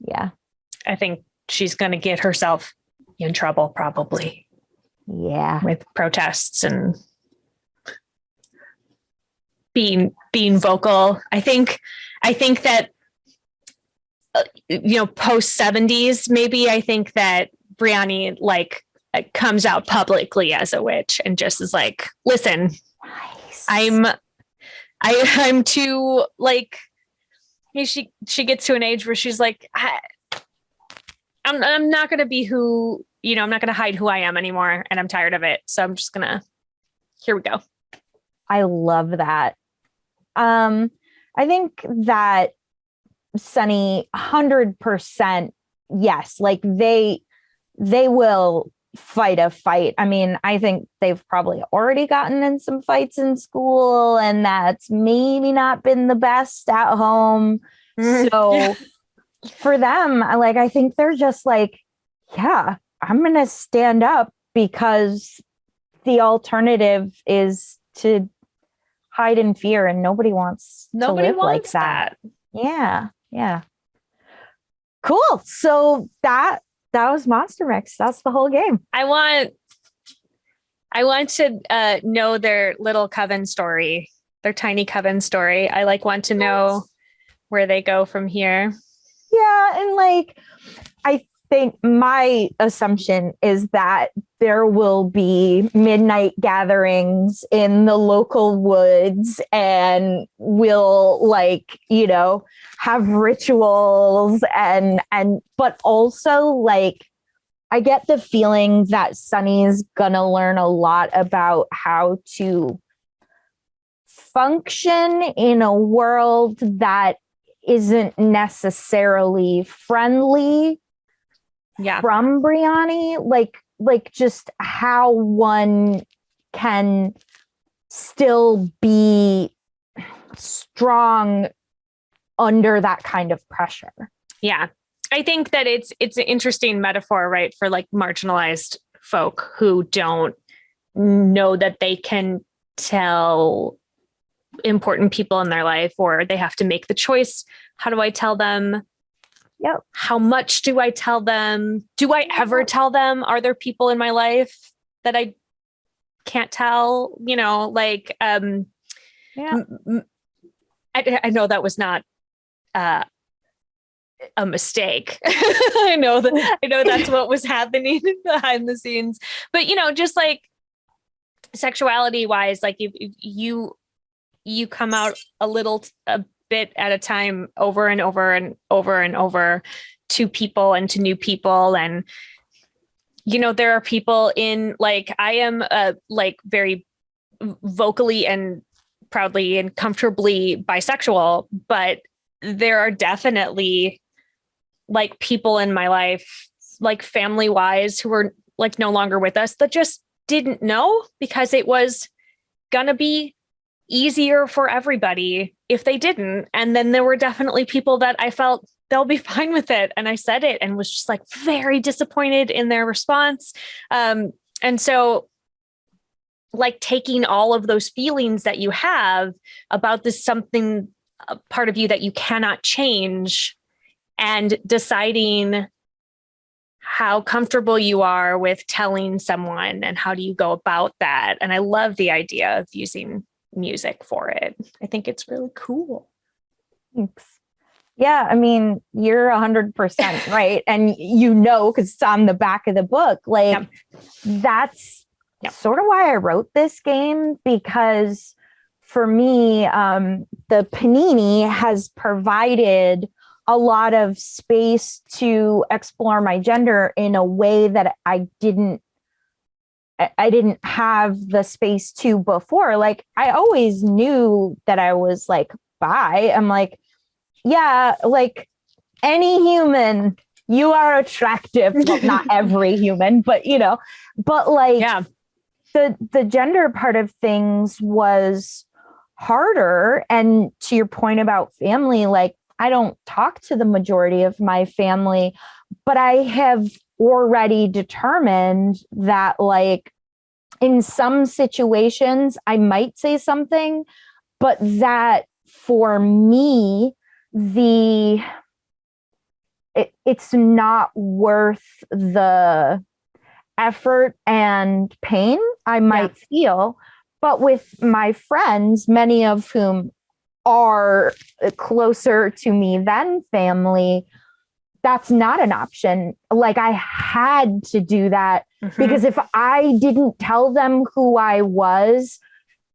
Yeah. I think she's going to get herself in trouble probably. Yeah. With protests and being vocal. I think that, post 70s, maybe, I think that Brianni like comes out publicly as a witch and just is like, listen, nice. I'm too, like, she gets to an age where she's like, I'm not going to be who I'm not going to hide who I am anymore, and I'm tired of it. So I'm just going to, here we go. I love that. I think that Sunny 100%, yes, like they will fight a fight. I mean, I think they've probably already gotten in some fights in school, and that's maybe not been the best at home. So for them, like, I think they're just like, yeah, I'm going to stand up, because the alternative is to hide in fear, and nobody wants to live like that. Yeah. Yeah. Cool. So that was Monster Mix. That's the whole game. I want to know their little coven story, their tiny coven story. I want to know where they go from here. Yeah. And like, I think my assumption is that there will be midnight gatherings in the local woods, and we'll have rituals and but also like, I get the feeling that Sunny's gonna learn a lot about how to function in a world that isn't necessarily friendly from Brianni, like just how one can still be strong under that kind of pressure. Yeah. I think that it's an interesting metaphor, right? For like marginalized folk who don't know that they can tell important people in their life, or they have to make the choice. How do I tell them? Yep. How much do I tell them? Do I ever tell them? Are there people in my life that I can't tell? I know that was not a mistake. I know that's what was happening behind the scenes. But just like sexuality wise, like you come out a bit at a time, over and over and over and over, to people and to new people. And, there are people in, like, I am very vocally and proudly and comfortably bisexual, but there are definitely like people in my life, like family wise, who are like no longer with us, that just didn't know, because it was gonna be easier for everybody if they didn't. And then there were definitely people that I felt they'll be fine with it. And I said it and was just like very disappointed in their response. And so like taking all of those feelings that you have about this something, a part of you that you cannot change, and deciding how comfortable you are with telling someone, and how do you go about that. And I love the idea of using music for it. I think it's really cool. Thanks. Yeah, I mean, you're 100% right. And because it's on the back of the book, like that's sort of why I wrote this game, because for me, the Panini has provided a lot of space to explore my gender in a way that I didn't have the space to before. Like, I always knew that I was like bi. I'm like, yeah, like any human, you are attractive. Well, not every human, but like the gender part of things was harder. And to your point about family, like, I don't talk to the majority of my family, but I have already determined that, like, in some situations I might say something, but that for me, it's not worth the effort and pain I might feel. But with my friends, many of whom are closer to me than family, that's not an option. Like, I had to do that because if I didn't tell them who I was,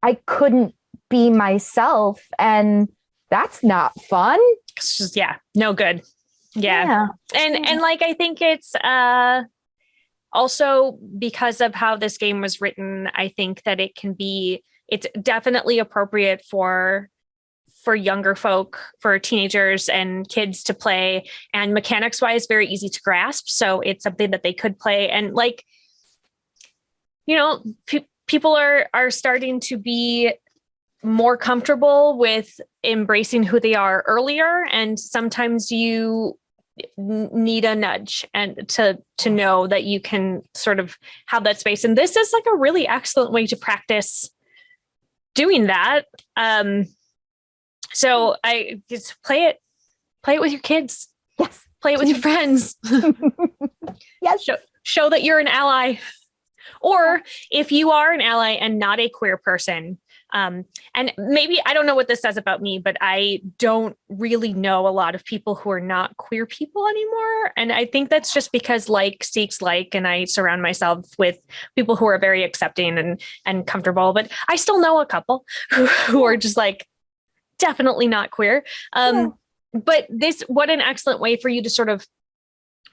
I couldn't be myself. And that's not fun. It's just, no good. Yeah. And like, I think it's, also because of how this game was written, I think that it's definitely appropriate for younger folk, for teenagers and kids to play, and mechanics wise, very easy to grasp. So it's something that they could play. And like, people are starting to be more comfortable with embracing who they are earlier. And sometimes you need a nudge and to know that you can sort of have that space. And this is like a really excellent way to practice doing that. So I just play it with your kids. Yes. Play it with your friends. Yes. Show that you're an ally. Or if you are an ally and not a queer person, and maybe, I don't know what this says about me, but I don't really know a lot of people who are not queer people anymore. And I think that's just because like seeks like, and I surround myself with people who are very accepting and comfortable, but I still know a couple who are just like, definitely not queer. But what an excellent way for you to sort of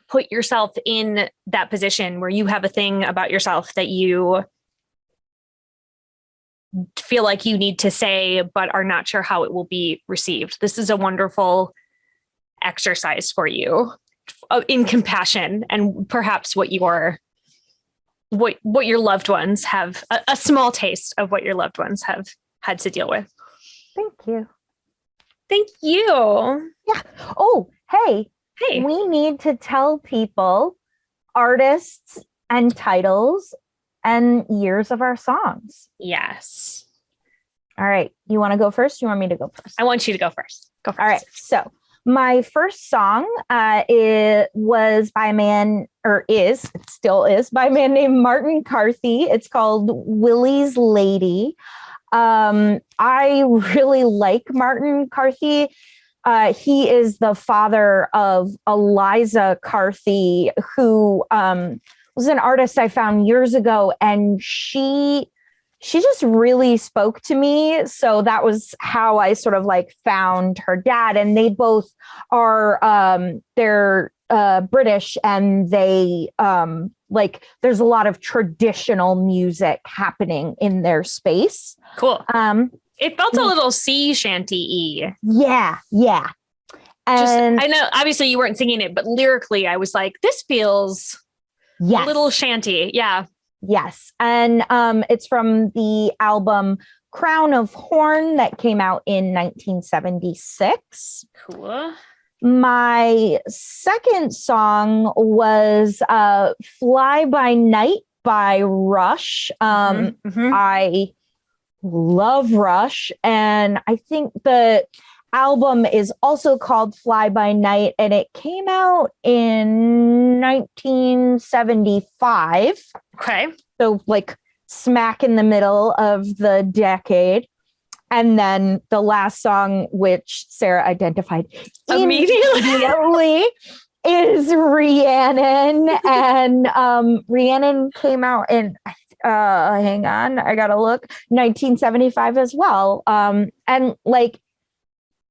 put yourself in that position where you have a thing about yourself that you feel like you need to say, but are not sure how it will be received. This is a wonderful exercise for you in compassion, and perhaps what your loved ones have, a small taste of what your loved ones have had to deal with. Thank you. Thank you. Yeah. Oh, hey, we need to tell people artists and titles and years of our songs. Yes. All right. You want to go first? You want me to go first? I want you to go first. Go first. All right. So my first song was by a man, or still is by a man named Martin Carthy. It's called Willie's Lady. I really like Martin Carthy. He is the father of Eliza Carthy, who was an artist I found years ago, and she just really spoke to me. So that was how I sort of like found her dad. And they both are they're British, and they there's a lot of traditional music happening in their space. Cool. It felt a little sea shanty-y. Yeah. And I know obviously you weren't singing it, but lyrically I was like, this feels a little shanty. Yeah. Yes. And it's from the album Crown of Horn that came out in 1976. Cool. My second song was Fly By Night by Rush. I love Rush, and I think the album is also called Fly By Night, and it came out in 1975. Okay. So like smack in the middle of the decade. And then the last song, which Sarah identified immediately, is Rhiannon. And Rhiannon came out in, hang on, I gotta look, 1975 as well. And like,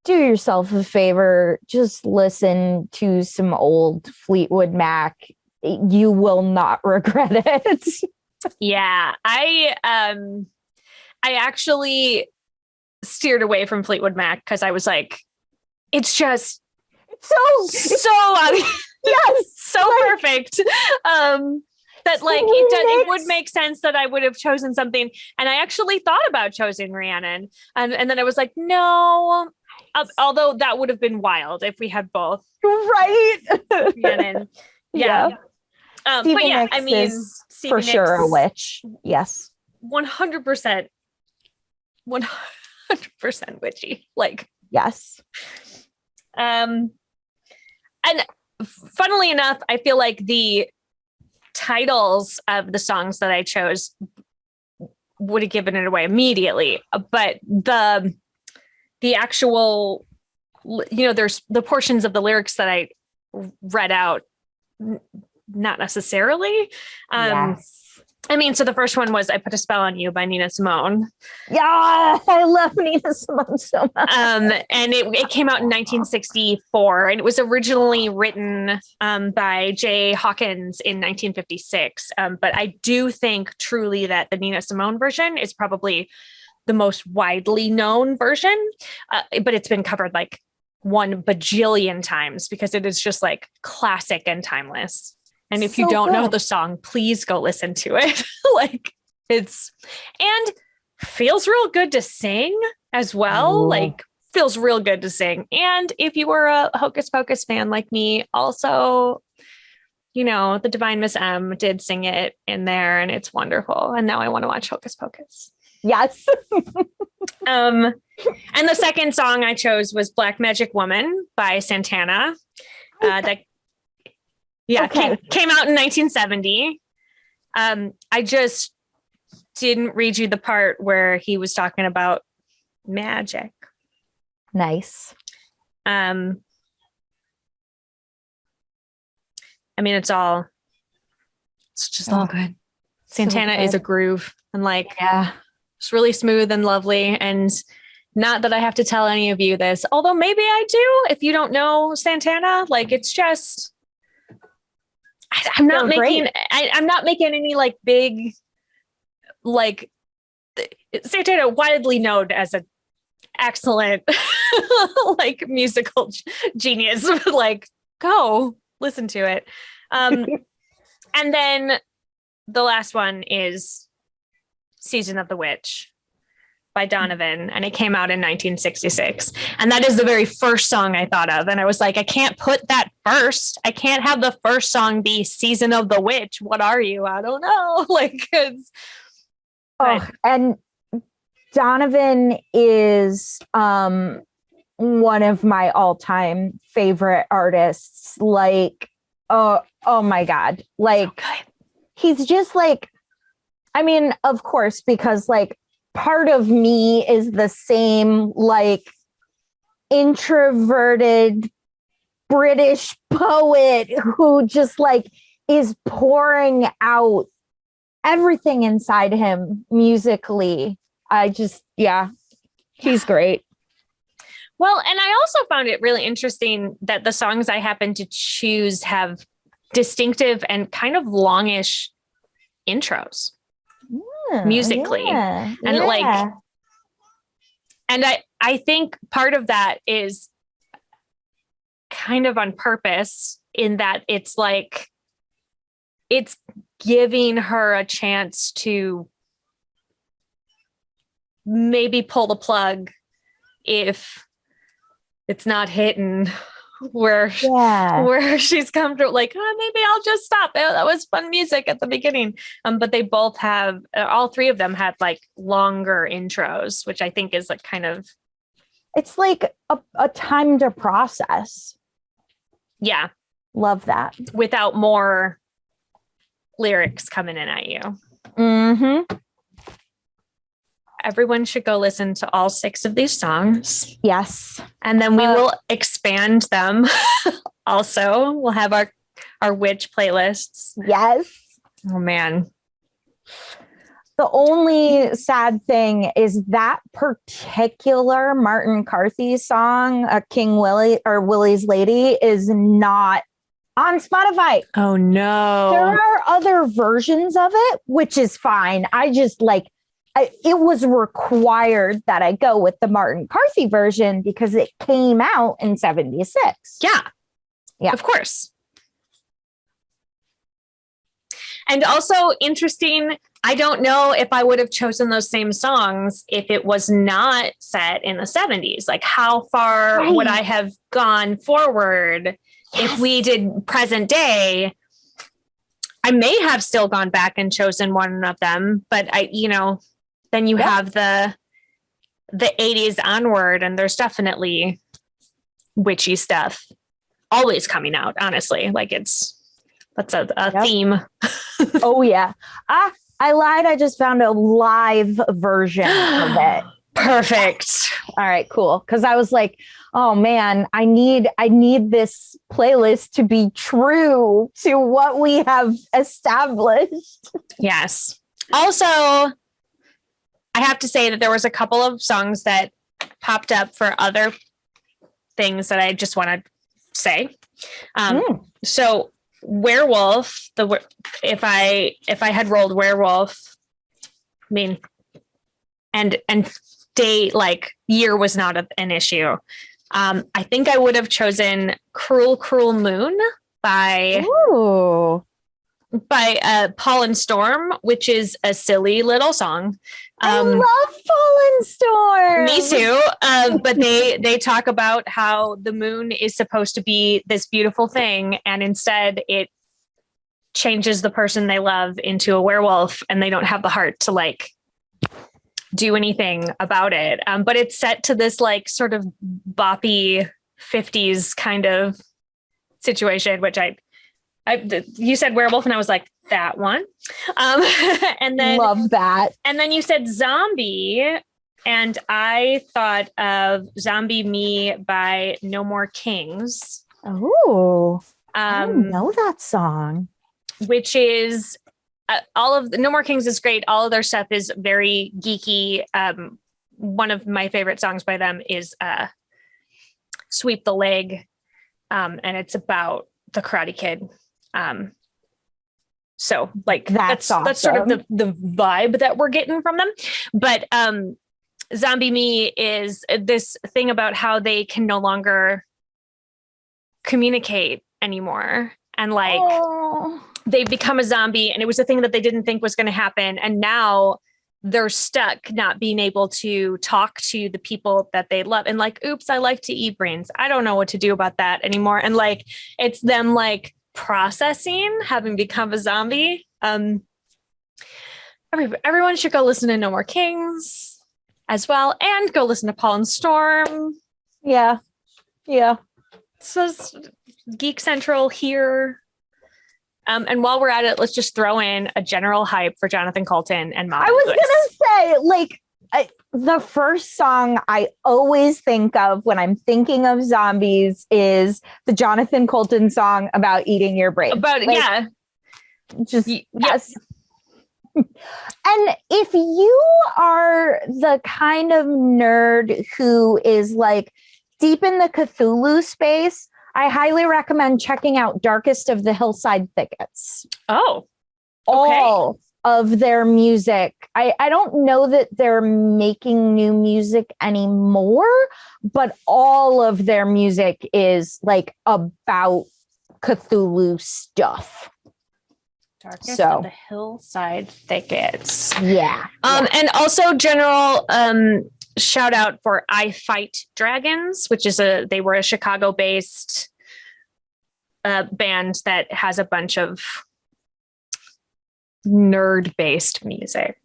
do yourself a favor, just listen to some old Fleetwood Mac. You will not regret it. Yeah, I actually steered away from Fleetwood Mac because I was like, it's so yes, so perfect. That like it would make sense that I would have chosen something, and I actually thought about choosing Rhiannon, and then I was like, no. Although that would have been wild if we had both, right? Rhiannon, yeah. But yeah, Nicks, I mean, for sure a witch. Yes, 100%, 100% witchy. Like yes. And funnily enough, I feel like the titles of the songs that I chose would have given it away immediately, but the actual, there's the portions of the lyrics that I read out, not necessarily. Yes. I mean, so the first one was I Put a Spell on You by Nina Simone. Yeah, I love Nina Simone so much. And it came out in 1964, and it was originally written by Jay Hawkins in 1956. But I do think truly that the Nina Simone version is probably the most widely known version, but it's been covered like 1 bajillion times because it is just like classic and timeless. And if you don't know the song, please go listen to it. Like it's, and feels real good to sing as well. Ooh. Like feels real good to sing. And if you were a Hocus Pocus fan like me, also, you know, the Divine Miss M did sing it in there and it's wonderful. And now I want to watch Hocus Pocus. Yes. And the second song I chose was Black Magic Woman by Santana. Came out in 1970. I just didn't read you the part where he was talking about magic. Nice. I mean, it's just all good. Santana so good. Is a groove and like, it's really smooth and lovely. And not that I have to tell any of you this, although maybe I do. If you don't know Santana, like it's just, I'm not making any like big, like Santana widely known as an excellent like musical genius. Like go listen to it. And then the last one is Season of the Witch by Donovan, and it came out in 1966. And that is the very first song I thought of. And I was like, I can't put that first. I can't have the first song be Season of the Witch. What are you? I don't know. Like, and Donovan is one of my all-time favorite artists. Like, oh my God. Like, so he's just like, I mean, of course, because like, part of me is the same, like introverted British poet who just like is pouring out everything inside him musically. He's great. Well, and I also found it really interesting that the songs I happen to choose have distinctive and kind of longish intros. Musically and like, and I think part of that is kind of on purpose in that it's like it's giving her a chance to maybe pull the plug if it's not hitting where she's comfortable, like, maybe I'll just stop. That was fun music at the beginning. But they both have, all three of them had like longer intros, which I think is like kind of, it's like a time to process. Yeah. Love that. Without more lyrics coming in at you. Mm-hmm. Everyone should go listen to all 6 of these songs. Yes. And then we will expand them. Also, we'll have our witch playlists. Yes. Oh, man. The only sad thing is that particular Martin Carthy song, King Willie or Willie's Lady, is not on Spotify. Oh, no. There are other versions of it, which is fine. I just like, it was required that I go with the Martin Carthy version because it came out in 76. Yeah, of course. And also interesting, I don't know if I would have chosen those same songs if it was not set in the 70s. Like how far would I have gone forward if we did present day? I may have still gone back and chosen one of them, but then you have the 80s onward, and there's definitely witchy stuff always coming out, honestly. Like that's a theme. Oh, yeah. I lied. I just found a live version of it. Perfect. All right, cool. Because I was like, oh man, I need this playlist to be true to what we have established. Yes. Also, I have to say that there was a couple of songs that popped up for other things that I just want to say. So werewolf, if I had rolled werewolf, I mean, and day, like year was not an issue. I think I would have chosen Cruel, Cruel Moon by Paul and Storm, which is a silly little song. I love Paul and Storm. Me too. But they talk about how the moon is supposed to be this beautiful thing, and instead it changes the person they love into a werewolf, and they don't have the heart to like do anything about it. But it's set to this like sort of boppy 50s kind of situation, which you said werewolf and I was like, that one. And then love that. And then you said zombie, and I thought of Zombie Me by No More Kings. Oh, I don't know that song. Which is all of No More Kings is great. All of their stuff is very geeky. One of my favorite songs by them is Sweep the Leg. And it's about the Karate Kid. So like that's awesome. That's sort of the vibe that we're getting from them. But Zombie Me is this thing about how they can no longer communicate anymore. And like they've become a zombie, and it was a thing that they didn't think was going to happen. And now they're stuck not being able to talk to the people that they love. And like, oops, I like to eat brains. I don't know what to do about that anymore. And like, it's them like processing having become a zombie. Everyone should go listen to No More Kings as well, and go listen to Paul and Storm. Yeah. So Geek Central here. And while we're at it, let's just throw in a general hype for Jonathan Coulton and Mom. I was going to say, like, the first song I always think of when I'm thinking of zombies is the Jonathan Coulton song about eating your brain. Yes. And if you are the kind of nerd who is like deep in the Cthulhu space, I highly recommend checking out Darkest of the Hillside Thickets. Oh, okay. All of their music. I don't know that they're making new music anymore, but all of their music is like about Cthulhu stuff. Darkest of the Hillside Thickets. Yeah. And also general shout out for I Fight Dragons, which is they were a Chicago-based band that has a bunch of nerd-based music.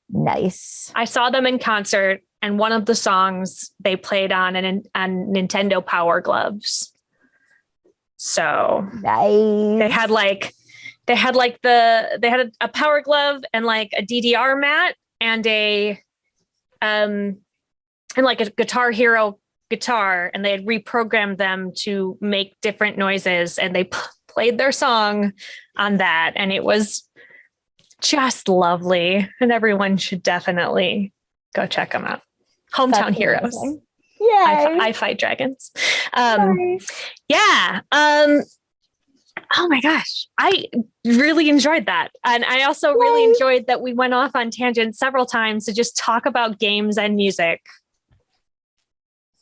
Nice. I saw them in concert, and one of the songs they played on Nintendo Power Gloves. So nice. They had a Power Glove and like a DDR mat and and like a Guitar Hero guitar, and they had reprogrammed them to make different noises, and they played their song on that, and it was just lovely, and everyone should definitely go check them out. Hometown Heroes. Yeah. I Fight Dragons. Nice. Yeah. Oh my gosh, I really enjoyed that. And I also really enjoyed that we went off on tangents several times to just talk about games and music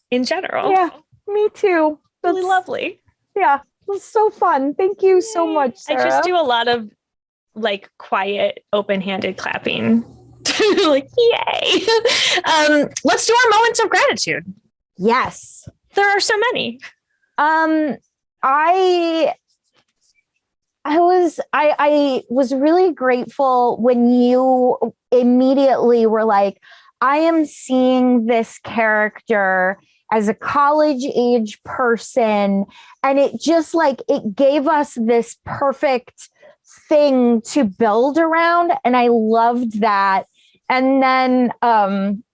in general. Yeah, me too. That's really lovely. Yeah, it was so fun. Thank you so much, Sarah. I just do a lot of like quiet, open-handed clapping. Like, yay. Let's do our moments of gratitude. Yes. There are so many. I was really grateful when you immediately were like, I am seeing this character as a college age person. And it just like, it gave us this perfect thing to build around. And I loved that. And then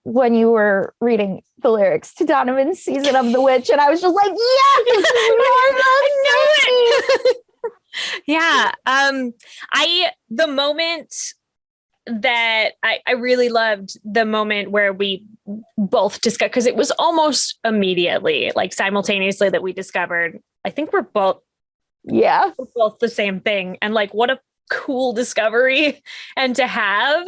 when you were reading the lyrics to Donovan's Season of the Witch, and I was just like, yes, I know it. Yeah. The moment that I really loved the moment where we both discussed, because it was almost immediately, like simultaneously, that we discovered, I think we're both the same thing. And like, what a cool discovery and to have,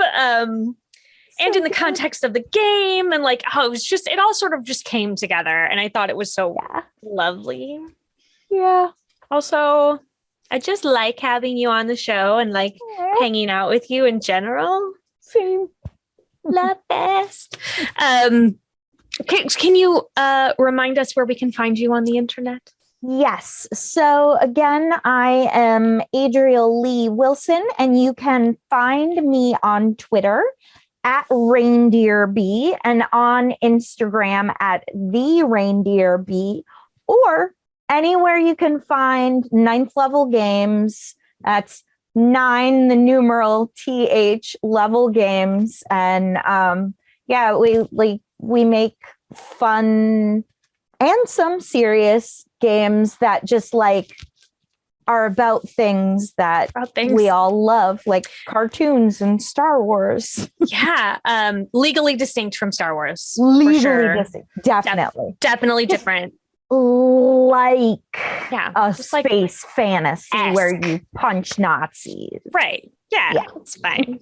and in the context of the game, and like, oh, it all sort of just came together. And I thought it was so lovely. Yeah. Also, I just like having you on the show and like hanging out with you in general. Same. Love best. Can you remind us where we can find you on the internet? Yes. So again, I am Adriel Lee Wilson, and you can find me on Twitter at ReindeerB and on Instagram at the ReindeerB, or anywhere you can find 9th level games. That's 9, the numeral TH level games. And we make fun and some serious games that just like are about things that we all love, like cartoons and Star Wars. Yeah. Legally distinct from Star Wars. Legally distinct. Definitely. Definitely different. Like a space like fantasy where you punch Nazis. Right. Yeah, it's fine.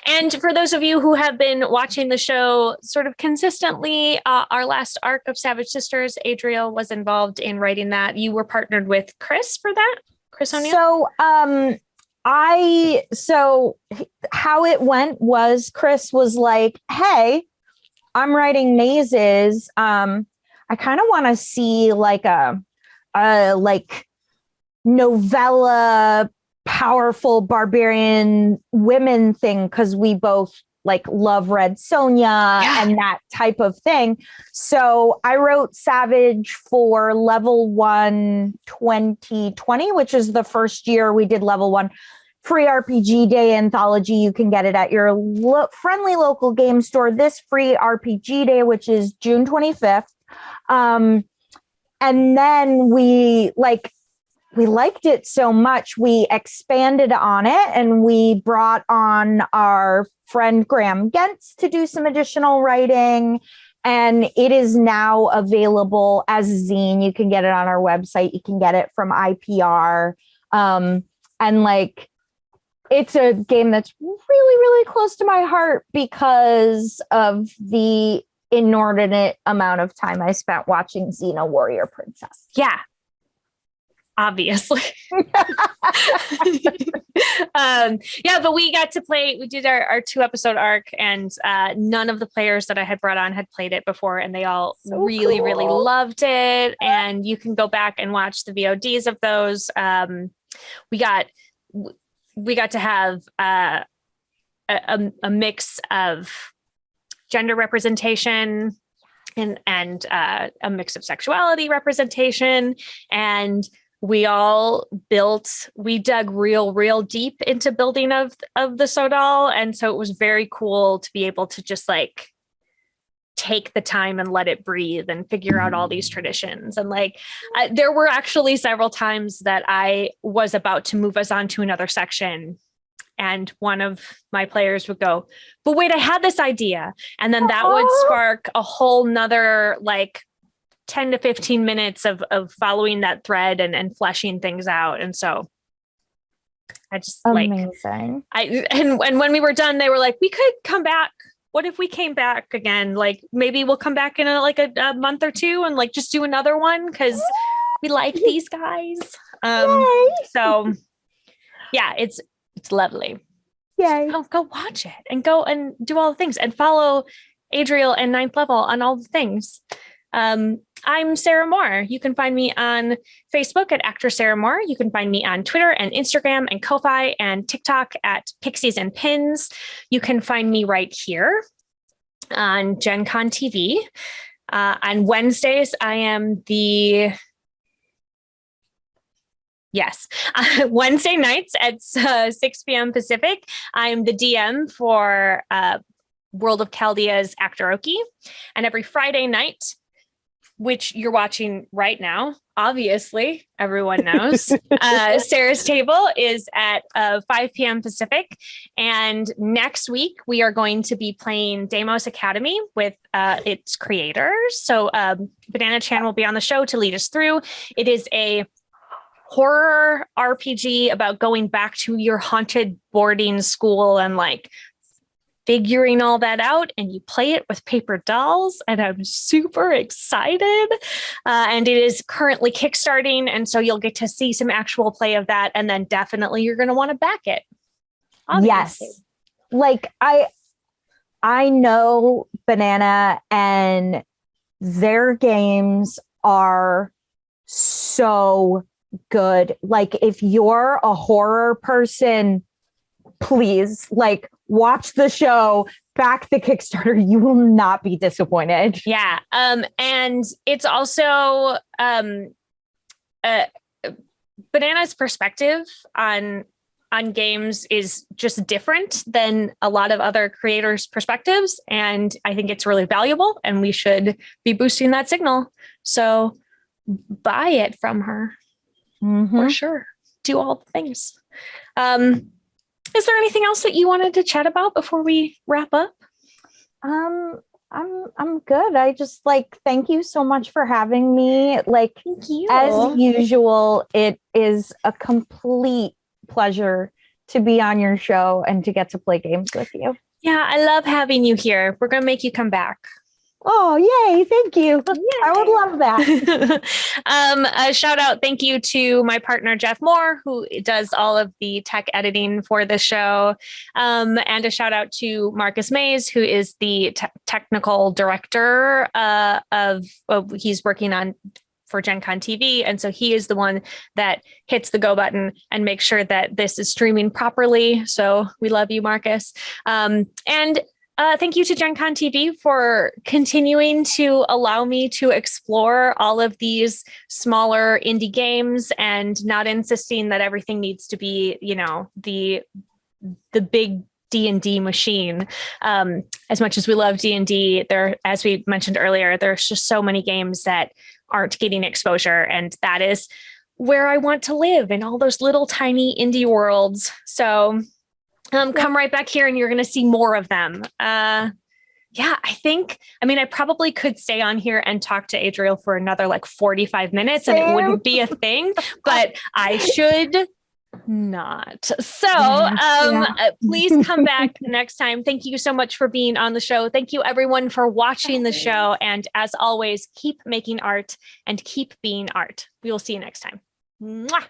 And for those of you who have been watching the show sort of consistently, our last arc of Savage Sisters, Adriel was involved in writing that. You were partnered with Chris for that, Chris O'Neill? So how it went was Chris was like, hey, I'm writing mazes. I kind of want to see like a novella, powerful barbarian women thing, because we both like love Red Sonja and that type of thing. So I wrote Savage for Level 1 2020, which is the first year we did Level 1. Free RPG Day anthology. You can get it at your friendly local game store this free RPG Day, which is June 25th. And then we liked it so much, we expanded on it, and we brought on our friend Graham Gentz to do some additional writing. And it is now available as a zine. You can get it on our website. You can get it from IPR. And like, it's a game that's really, really close to my heart because of the inordinate amount of time I spent watching Xena Warrior Princess. Yeah. Obviously. But we got to play, we did our 2-episode arc, and none of the players that I had brought on had played it before, and they all really loved it. And you can go back and watch the VODs of those. We got to have a mix of gender representation and a mix of sexuality representation, and we dug real deep into building of the Sodal. And so it was very cool to be able to just like take the time and let it breathe and figure out all these traditions. And like, there were actually several times that I was about to move us on to another section, and one of my players would go, but wait, I had this idea. And then that would spark a whole nother like 10 to 15 minutes of following that thread and fleshing things out. And so I just amazing. And when we were done, they were like, we could come back. What if we came back again? Like maybe we'll come back in a month or two and like just do another one, because we like these guys. So yeah, it's lovely. Yay. So go watch it and go and do all the things and follow Adriel and 9th Level on all the things. I'm Sarah Moore. You can find me on Facebook at Actor Sarah Moore. You can find me on Twitter and Instagram and Ko-Fi and TikTok at Pixies and Pins. You can find me right here on Gen Con TV. On Wednesdays, I am the Yes. Wednesday nights at 6 p.m. Pacific. I'm the DM for World of Chaldea's Actoroki. And every Friday night, which you're watching right now, obviously, everyone knows, Sarah's Table is at 5 p.m. Pacific. And next week, we are going to be playing Deimos Academy with its creators. So Banana Chan will be on the show to lead us through. It is a horror RPG about going back to your haunted boarding school and like figuring all that out, and you play it with paper dolls, and I'm super excited. And it is currently kickstarting, and so you'll get to see some actual play of that, and then definitely you're going to want to back it. Obviously. Yes. Like I know Banana, and their games are so good. Like if you're a horror person, please like watch the show, back the Kickstarter. You will not be disappointed. Yeah. And it's also Banana's perspective on games is just different than a lot of other creators' perspectives. And I think it's really valuable, and we should be boosting that signal. So buy it from her. For sure. Do all the things. Is there anything else that you wanted to chat about before we wrap up? I'm good. I just like, thank you so much for having me. Like, thank you. As usual, it is a complete pleasure to be on your show and to get to play games with you. Yeah, I love having you here. We're going to make you come back. Oh, yay. Thank you. Yay. I would love that. A shout out. Thank you to my partner, Jeff Moore, who does all of the tech editing for the show. And a shout out to Marcus Mays, who is the technical director he's working on for Gen Con TV. And so he is the one that hits the go button and makes sure that this is streaming properly. So we love you, Marcus. Thank you to Gen Con TV for continuing to allow me to explore all of these smaller indie games and not insisting that everything needs to be, you know, the big D&D machine. As much as we love D&D, there, as we mentioned earlier, there's just so many games that aren't getting exposure, and that is where I want to live, in all those little tiny indie worlds. So come right back here and you're going to see more of them. I probably could stay on here and talk to Adriel for another like 45 minutes and it wouldn't be a thing, but I should not. So please come back next time. Thank you so much for being on the show. Thank you everyone for watching the show. And as always, keep making art and keep being art. We will see you next time. Mwah!